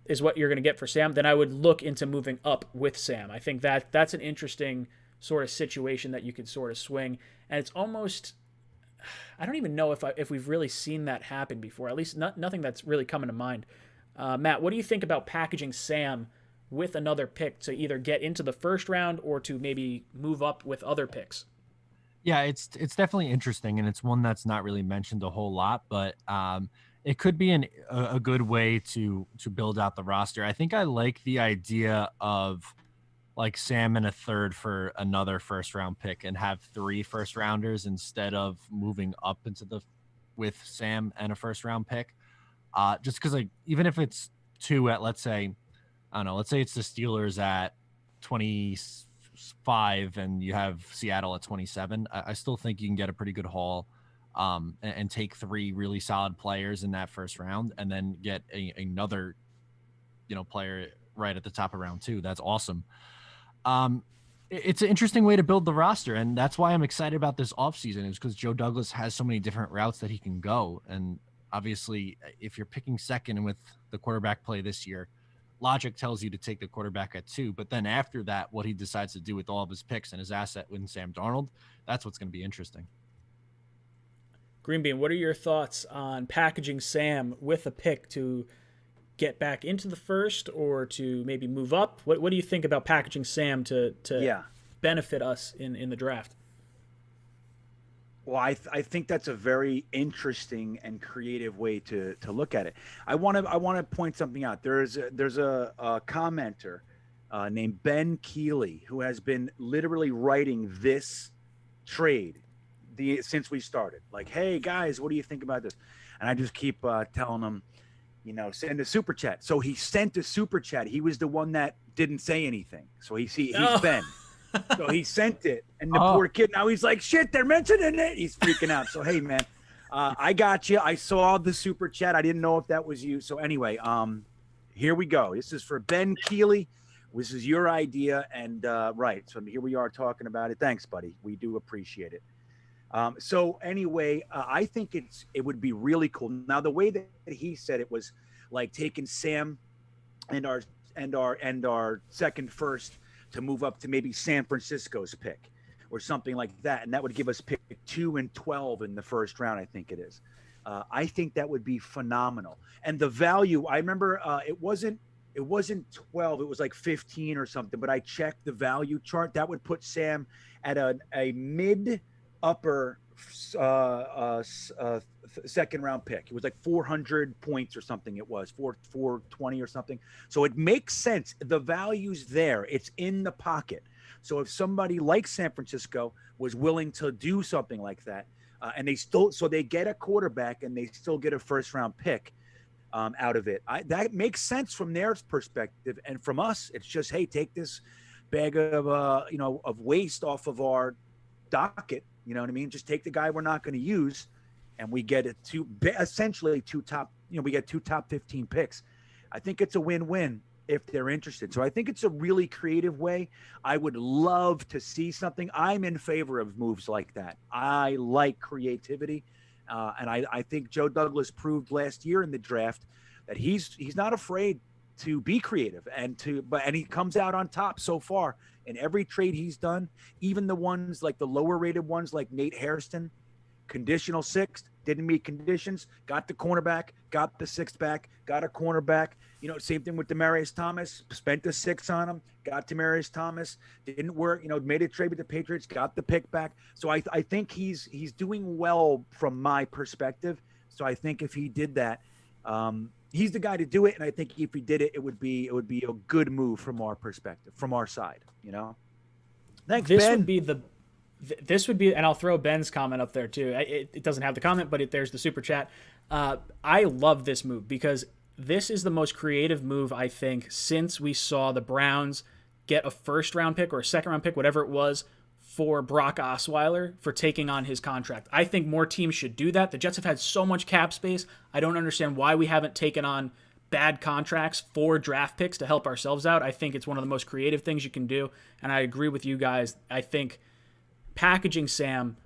is what you're going to get for Sam, then I would look into moving up with Sam. I think that's an interesting sort of situation that you could sort of swing. And it's almost, I don't even know if we've really seen that happen before. At least nothing that's really coming to mind. Matt, what do you think about packaging Sam with another pick to either get into the first round or to maybe move up with other picks? Yeah, it's definitely interesting, and it's one that's not really mentioned a whole lot, but it could be a good way to build out the roster. I think I like the idea of like Sam and a third for another first round pick and have 3 first rounders instead of moving up into the with Sam and a first round pick. Just because like even if it's 2 at, let's say, I don't know, let's say it's the Steelers at 25 and you have Seattle at 27. I still think you can get a pretty good haul, and take 3 really solid players in that first round and then get another, player right at the top of round 2. That's awesome. It's an interesting way to build the roster, and that's why I'm excited about this offseason, is because Joe Douglas has so many different routes that he can go. And obviously, if you're picking second and with the quarterback play this year, logic tells you to take the quarterback at 2. But then after that, what he decides to do with all of his picks and his asset with Sam Darnold, that's what's going to be interesting. Green Bean, what are your thoughts on packaging Sam with a pick to get back into the first or to maybe move up? What do you think about packaging Sam to benefit us in the draft? Well, I think that's a very interesting and creative way to look at it. I want to point something out. There's a commenter named Ben Keeley who has been literally writing this trade since we started. Like, hey guys, what do you think about this? And I just keep telling him, send a super chat. So he sent a super chat. He was the one that didn't say anything. So he's Ben. So he sent it, and the poor kid, now he's like, shit, they're mentioning it. He's freaking out. So, hey, man, I got you. I saw the super chat. I didn't know if that was you. So anyway, here we go. This is for Ben Keeley. This is your idea. And right. So here we are talking about it. Thanks, buddy. We do appreciate it. So anyway, I think it would be really cool. Now, the way that he said it was like taking Sam and our second first to move up to maybe San Francisco's pick or something like that. And that would give us pick 2 and 12 in the first round, I think it is. I think that would be phenomenal. And the value, I remember it wasn't 12, it was like 15 or something, but I checked the value chart. That would put Sam at a mid upper second round pick. It was like 400 points or something. It was 420 or something. So it makes sense. The value's there. It's in the pocket. So if somebody like San Francisco was willing to do something like that, and they get a quarterback and they still get a first round pick out of it, that makes sense from their perspective. And from us, it's just, hey, take this bag of of waste off of our docket. You know what I mean? Just take the guy we're not going to use, and we get essentially we get 2 top 15 picks. I think it's a win-win if they're interested. So I think it's a really creative way. I would love to see something. I'm in favor of moves like that. I like creativity. And I think Joe Douglas proved last year in the draft that he's not afraid to be creative and he comes out on top so far in every trade he's done, even the ones like the lower rated ones like Nate Hairston, conditional 6th, didn't meet conditions, got the cornerback, got the 6th back, got a cornerback. Same thing with Demaryius Thomas, spent the 6 on him, got Demaryius Thomas, didn't work, made a trade with the Patriots, got the pick back. So I think he's doing well from my perspective. So I think if he did that, he's the guy to do it, and I think if he did it, it would be a good move from our perspective, from our side. Thanks, Ben. This would be, and I'll throw Ben's comment up there too. It doesn't have the comment, but there's the super chat. I love this move because this is the most creative move, I think, since we saw the Browns get a first round pick or a second round pick, whatever it was, for Brock Osweiler for taking on his contract. I think more teams should do that. The Jets have had so much cap space. I don't understand why we haven't taken on bad contracts for draft picks to help ourselves out. I think it's one of the most creative things you can do, and I agree with you guys. I think packaging Sam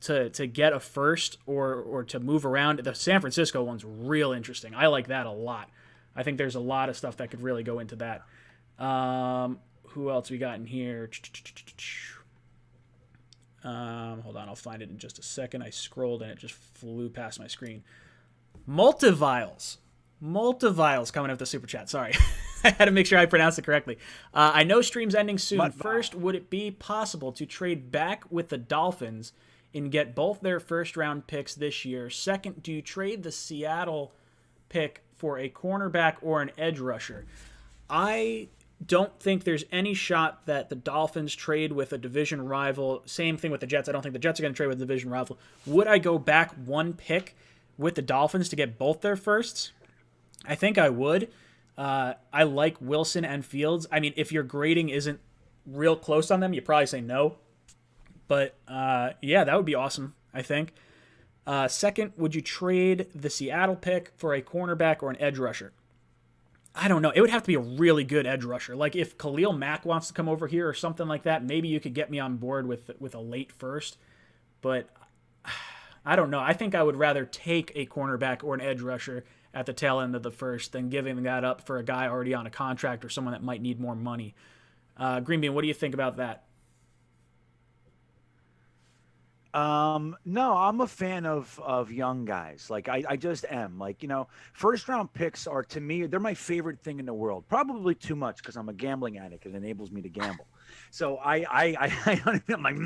to get a first or to move around, the San Francisco one's real interesting. I like that a lot. I think there's a lot of stuff that could really go into that. Who else we got in here? Hold on, I'll find it in just a second. I scrolled and it just flew past my screen. Multivials coming up the super chat. Sorry. I had to make sure I pronounced it correctly. I know stream's ending soon. First, would it be possible to trade back with the Dolphins and get both their first-round picks this year? Second, do you trade the Seattle pick for a cornerback or an edge rusher? I don't think there's any shot that the Dolphins trade with a division rival. Same thing with the Jets. I don't think the Jets are going to trade with a division rival. Would I go back one pick with the Dolphins to get both their firsts? I think I would. I like Wilson and Fields. I mean, if your grading isn't real close on them, you probably say no. But, yeah, that would be awesome, I think. Second, would you trade the Seattle pick for a cornerback or an edge rusher? I don't know. It would have to be a really good edge rusher. Like if Khalil Mack wants to come over here or something like that, maybe you could get me on board with a late first. But I don't know. I think I would rather take a cornerback or an edge rusher at the tail end of the first than giving that up for a guy already on a contract or someone that might need more money. Green Bean, what do you think about that? No, I'm a fan of young guys. Like I just am. Like, first round picks are, to me, they're my favorite thing in the world. Probably too much because I'm a gambling addict. It enables me to gamble. So I don't even, I'm like,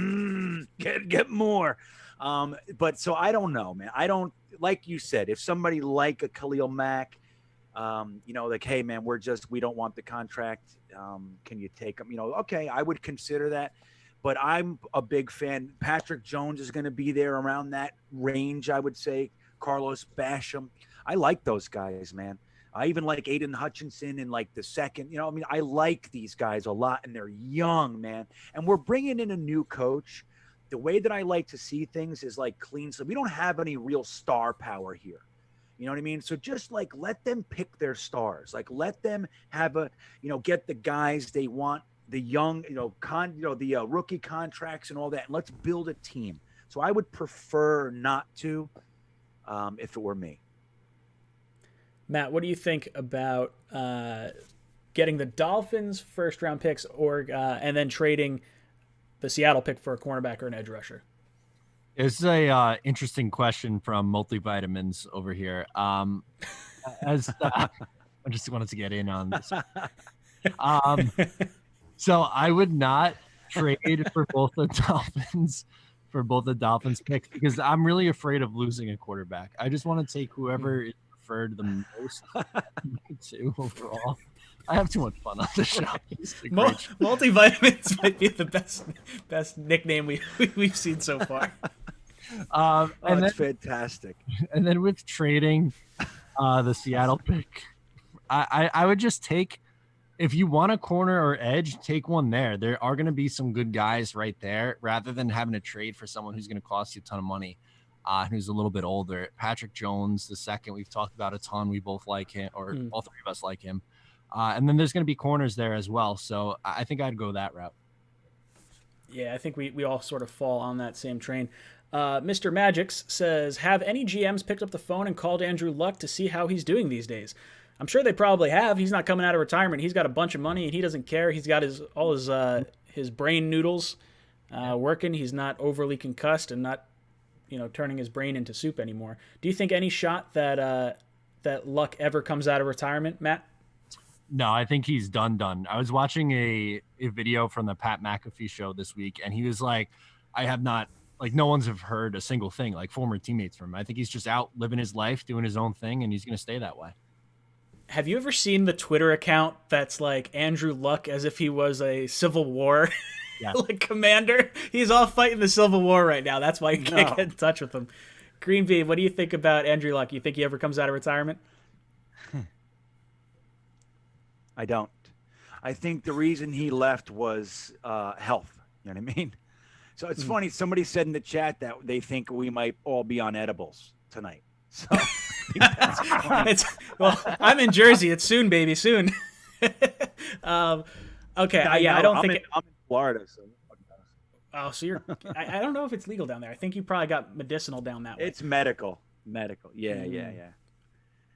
get more. But so I don't know, man. I don't, like you said, if somebody like a Khalil Mack, like, hey man, we don't want the contract. Can you take him? Okay, I would consider that. But I'm a big fan. Patrick Jones is going to be there around that range, I would say. Carlos Basham. I like those guys, man. I even like Aiden Hutchinson in like the second. I like these guys a lot, and they're young, man. And we're bringing in a new coach. The way that I like to see things is like clean. So we don't have any real star power here. You know what I mean? So just like let them pick their stars. Like let them have get the guys they want. The young, the rookie contracts and all that. And let's build a team. So I would prefer not to, if it were me. Matt, what do you think about getting the Dolphins first round picks and then trading the Seattle pick for a cornerback or an edge rusher? It's a interesting question from Multivitamins over here. I just wanted to get in on this. So I would not trade for both the Dolphins picks because I'm really afraid of losing a quarterback. I just want to take whoever is preferred the most to overall. I have too much fun on the show. Multivitamins might be the best nickname we've seen so far. That's fantastic. And then with trading the Seattle pick, I would just take. If you want a corner or edge, take one there. There are going to be some good guys right there rather than having to trade for someone who's going to cost you a ton of money, who's a little bit older. Patrick Jones, the second, we've talked about a ton. We both like him, or all three of us like him. And then there's going to be corners there as well. So I think I'd go that route. Yeah, I think we all sort of fall on that same train. Mr. Magix says, have any GMs picked up the phone and called Andrew Luck to see how he's doing these days? I'm sure they probably have. He's not coming out of retirement. He's got a bunch of money, and he doesn't care. He's got all his brain noodles working. He's not overly concussed and not, turning his brain into soup anymore. Do you think any shot that Luck ever comes out of retirement, Matt? No, I think he's done. I was watching a video from the Pat McAfee show this week, and he was like, I have not, like, no one's have heard a single thing, like former teammates from him. I think he's just out living his life, doing his own thing, and he's going to stay that way. Have you ever seen the Twitter account that's like Andrew Luck as if he was a Civil War like commander? He's all fighting the Civil War right now. That's why you can't get in touch with him. Green Bean, what do you think about Andrew Luck? You think he ever comes out of retirement? I don't. I think the reason he left was health. You know what I mean? So it's funny. Somebody said in the chat that they think we might all be on edibles tonight. So I'm in Jersey. It's soon, baby, soon. Okay, I don't think I'm in Florida. So. Oh, so you're? I don't know if it's legal down there. I think you probably got medicinal down that way. It's medical. Yeah.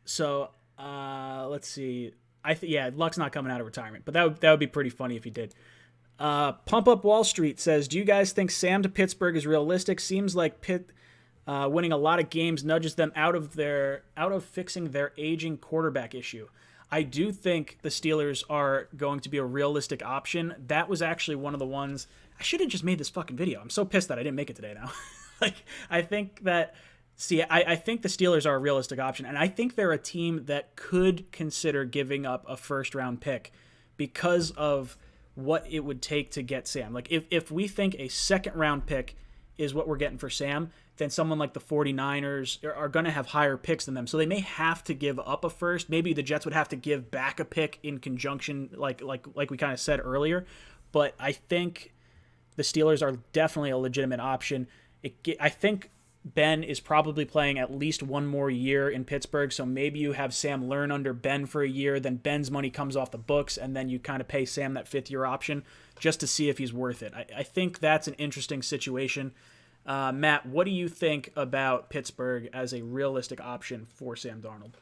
So let's see. Luck's not coming out of retirement, but that would be pretty funny if he did. Pump Up Wall Street says, do you guys think Sam to Pittsburgh is realistic? Seems like Pitt winning a lot of games nudges them out of fixing their aging quarterback issue. I do think the Steelers are going to be a realistic option. That was actually one of the ones. I should have just made this fucking video. I'm so pissed that I didn't make it today now. I think the Steelers are a realistic option, and I think they're a team that could consider giving up a first-round pick because of what it would take to get Sam. Like, if we think a second-round pick is what we're getting for Sam, then someone like the 49ers are going to have higher picks than them. So they may have to give up a first. Maybe the Jets would have to give back a pick in conjunction, like we kind of said earlier. But I think the Steelers are definitely a legitimate option. I think Ben is probably playing at least one more year in Pittsburgh, so maybe you have Sam learn under Ben for a year, then Ben's money comes off the books, and then you kind of pay Sam that fifth-year option just to see if he's worth it. I think that's an interesting situation. Matt, what do you think about Pittsburgh as a realistic option for Sam Darnold?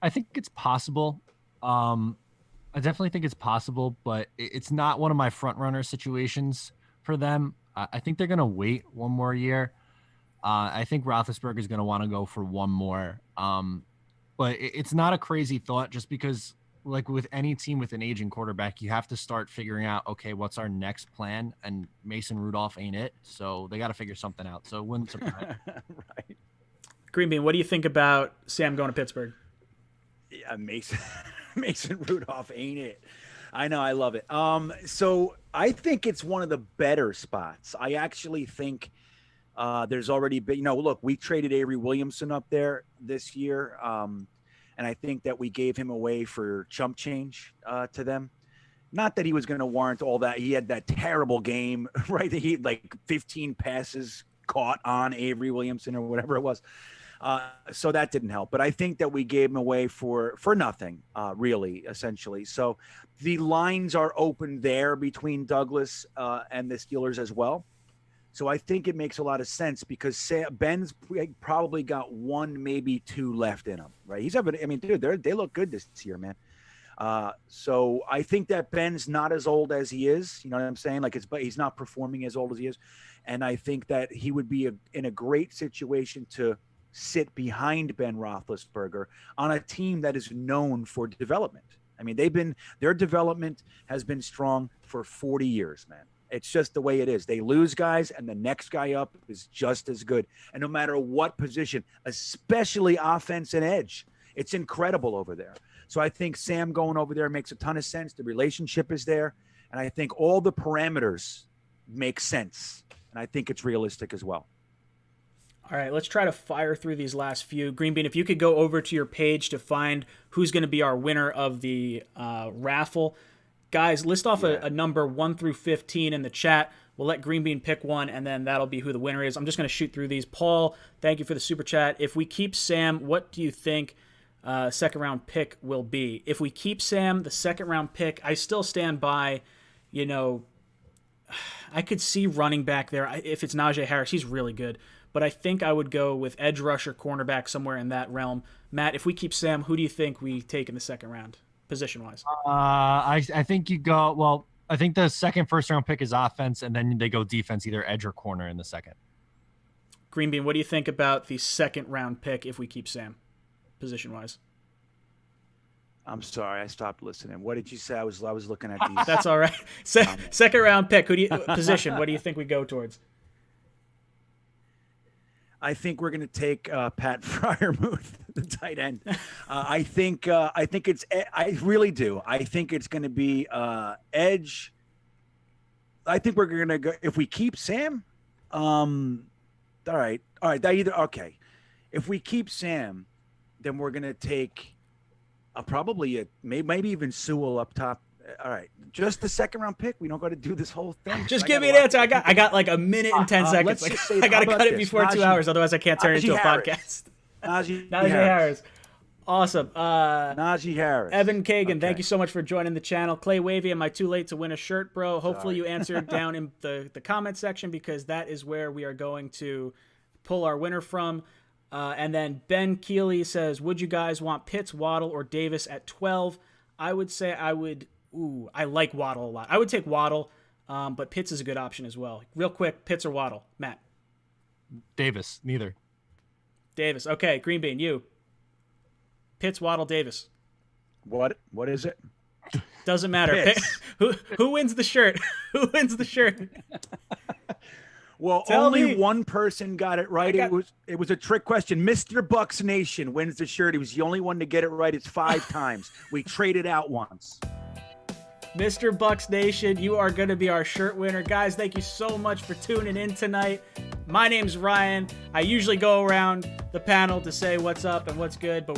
I think it's possible. I definitely think it's possible, but it's not one of my front-runner situations for them. I think they're going to wait one more year. I think Roethlisberger is going to want to go for one more. But it's not a crazy thought just because, like with any team with an aging quarterback, you have to start figuring out, okay, what's our next plan? And Mason Rudolph ain't it. So they got to figure something out. So it wouldn't surprise. Right. Green Bean, what do you think about Sam going to Pittsburgh? Yeah, Mason Rudolph ain't it. I know, I love it. So I think it's one of the better spots. I actually think there's already been, look, we traded Avery Williamson up there this year. And I think that we gave him away for chump change to them. Not that he was going to warrant all that. He had that terrible game, right? He had like 15 passes caught on Avery Williamson or whatever it was. So that didn't help. But I think that we gave him away for nothing, really, essentially. So the lines are open there between Douglas and the Steelers as well. So I think it makes a lot of sense because Ben's probably got one, maybe two left in him, right? He's having, I mean, dude, they look good this year, man. So I think that Ben's not as old as he is. You know what I'm saying? Like he's not performing as old as he is. And I think that he would be in a great situation to sit behind Ben Roethlisberger on a team that is known for development. I mean, their development has been strong for 40 years, man. It's just the way it is. They lose guys, and the next guy up is just as good. And no matter what position, especially offense and edge, it's incredible over there. So I think Sam going over there makes a ton of sense. The relationship is there, and I think all the parameters make sense. And I think it's realistic as well. All right, let's try to fire through these last few. Green Bean, if you could go over to your page to find who's going to be our winner of the raffle. Guys, list off a number 1 through 15 in the chat. We'll let Green Bean pick one, and then that'll be who the winner is. I'm just going to shoot through these. Paul, thank you for the super chat. If we keep Sam, what do you think second-round pick will be? If we keep Sam, the second-round pick, I still stand by, I could see running back there. If it's Najee Harris, he's really good. But I think I would go with edge rusher, cornerback, somewhere in that realm. Matt, if we keep Sam, who do you think we take in the second round, position-wise? I think you go, well, I think the first-round pick is offense, and then they go defense, either edge or corner in the second. Green Bean, what do you think about the second-round pick if we keep Sam, position-wise? I'm sorry, I stopped listening. What did you say? I was looking at these. That's all right. Second-round pick, position, what do you think we go towards? I think we're going to take Pat Freiermuth, the tight end. I really do. I think it's going to be edge. I think we're going to go, if we keep Sam, all right. Okay. If we keep Sam, then we're going to take probably maybe even Sewell up top. All right, just the second round pick. We don't got to do this whole thing. Just give me an answer. I got like a minute and 10 seconds. I got to cut it before 2 hours, otherwise I can't turn it into a podcast. Najee Harris. Awesome. Najee Harris. Evan Kagan, thank you so much for joining the channel. Clay Wavy, am I too late to win a shirt, bro? Hopefully you answered down in the comment section because that is where we are going to pull our winner from. And then Ben Keeley says, would you guys want Pitts, Waddle, or Davis at 12? I would say I would Ooh, I like Waddle a lot. I would take Waddle, but Pitts is a good option as well. Real quick, Pitts or Waddle? Matt. Davis, neither. Davis. Okay, Green Bean, you. Pitts, Waddle, Davis. What is it? Doesn't matter. Who wins the shirt? Who wins the shirt? Well, Tell only me. one person got it right. It was a trick question. Mr. Bucks Nation wins the shirt. He was the only one to get it right. It's 5 times. We traded out once. Mr. Bucks Nation, you are going to be our shirt winner. Guys, thank you so much for tuning in tonight. My name's Ryan. I usually go around the panel to say what's up and what's good, but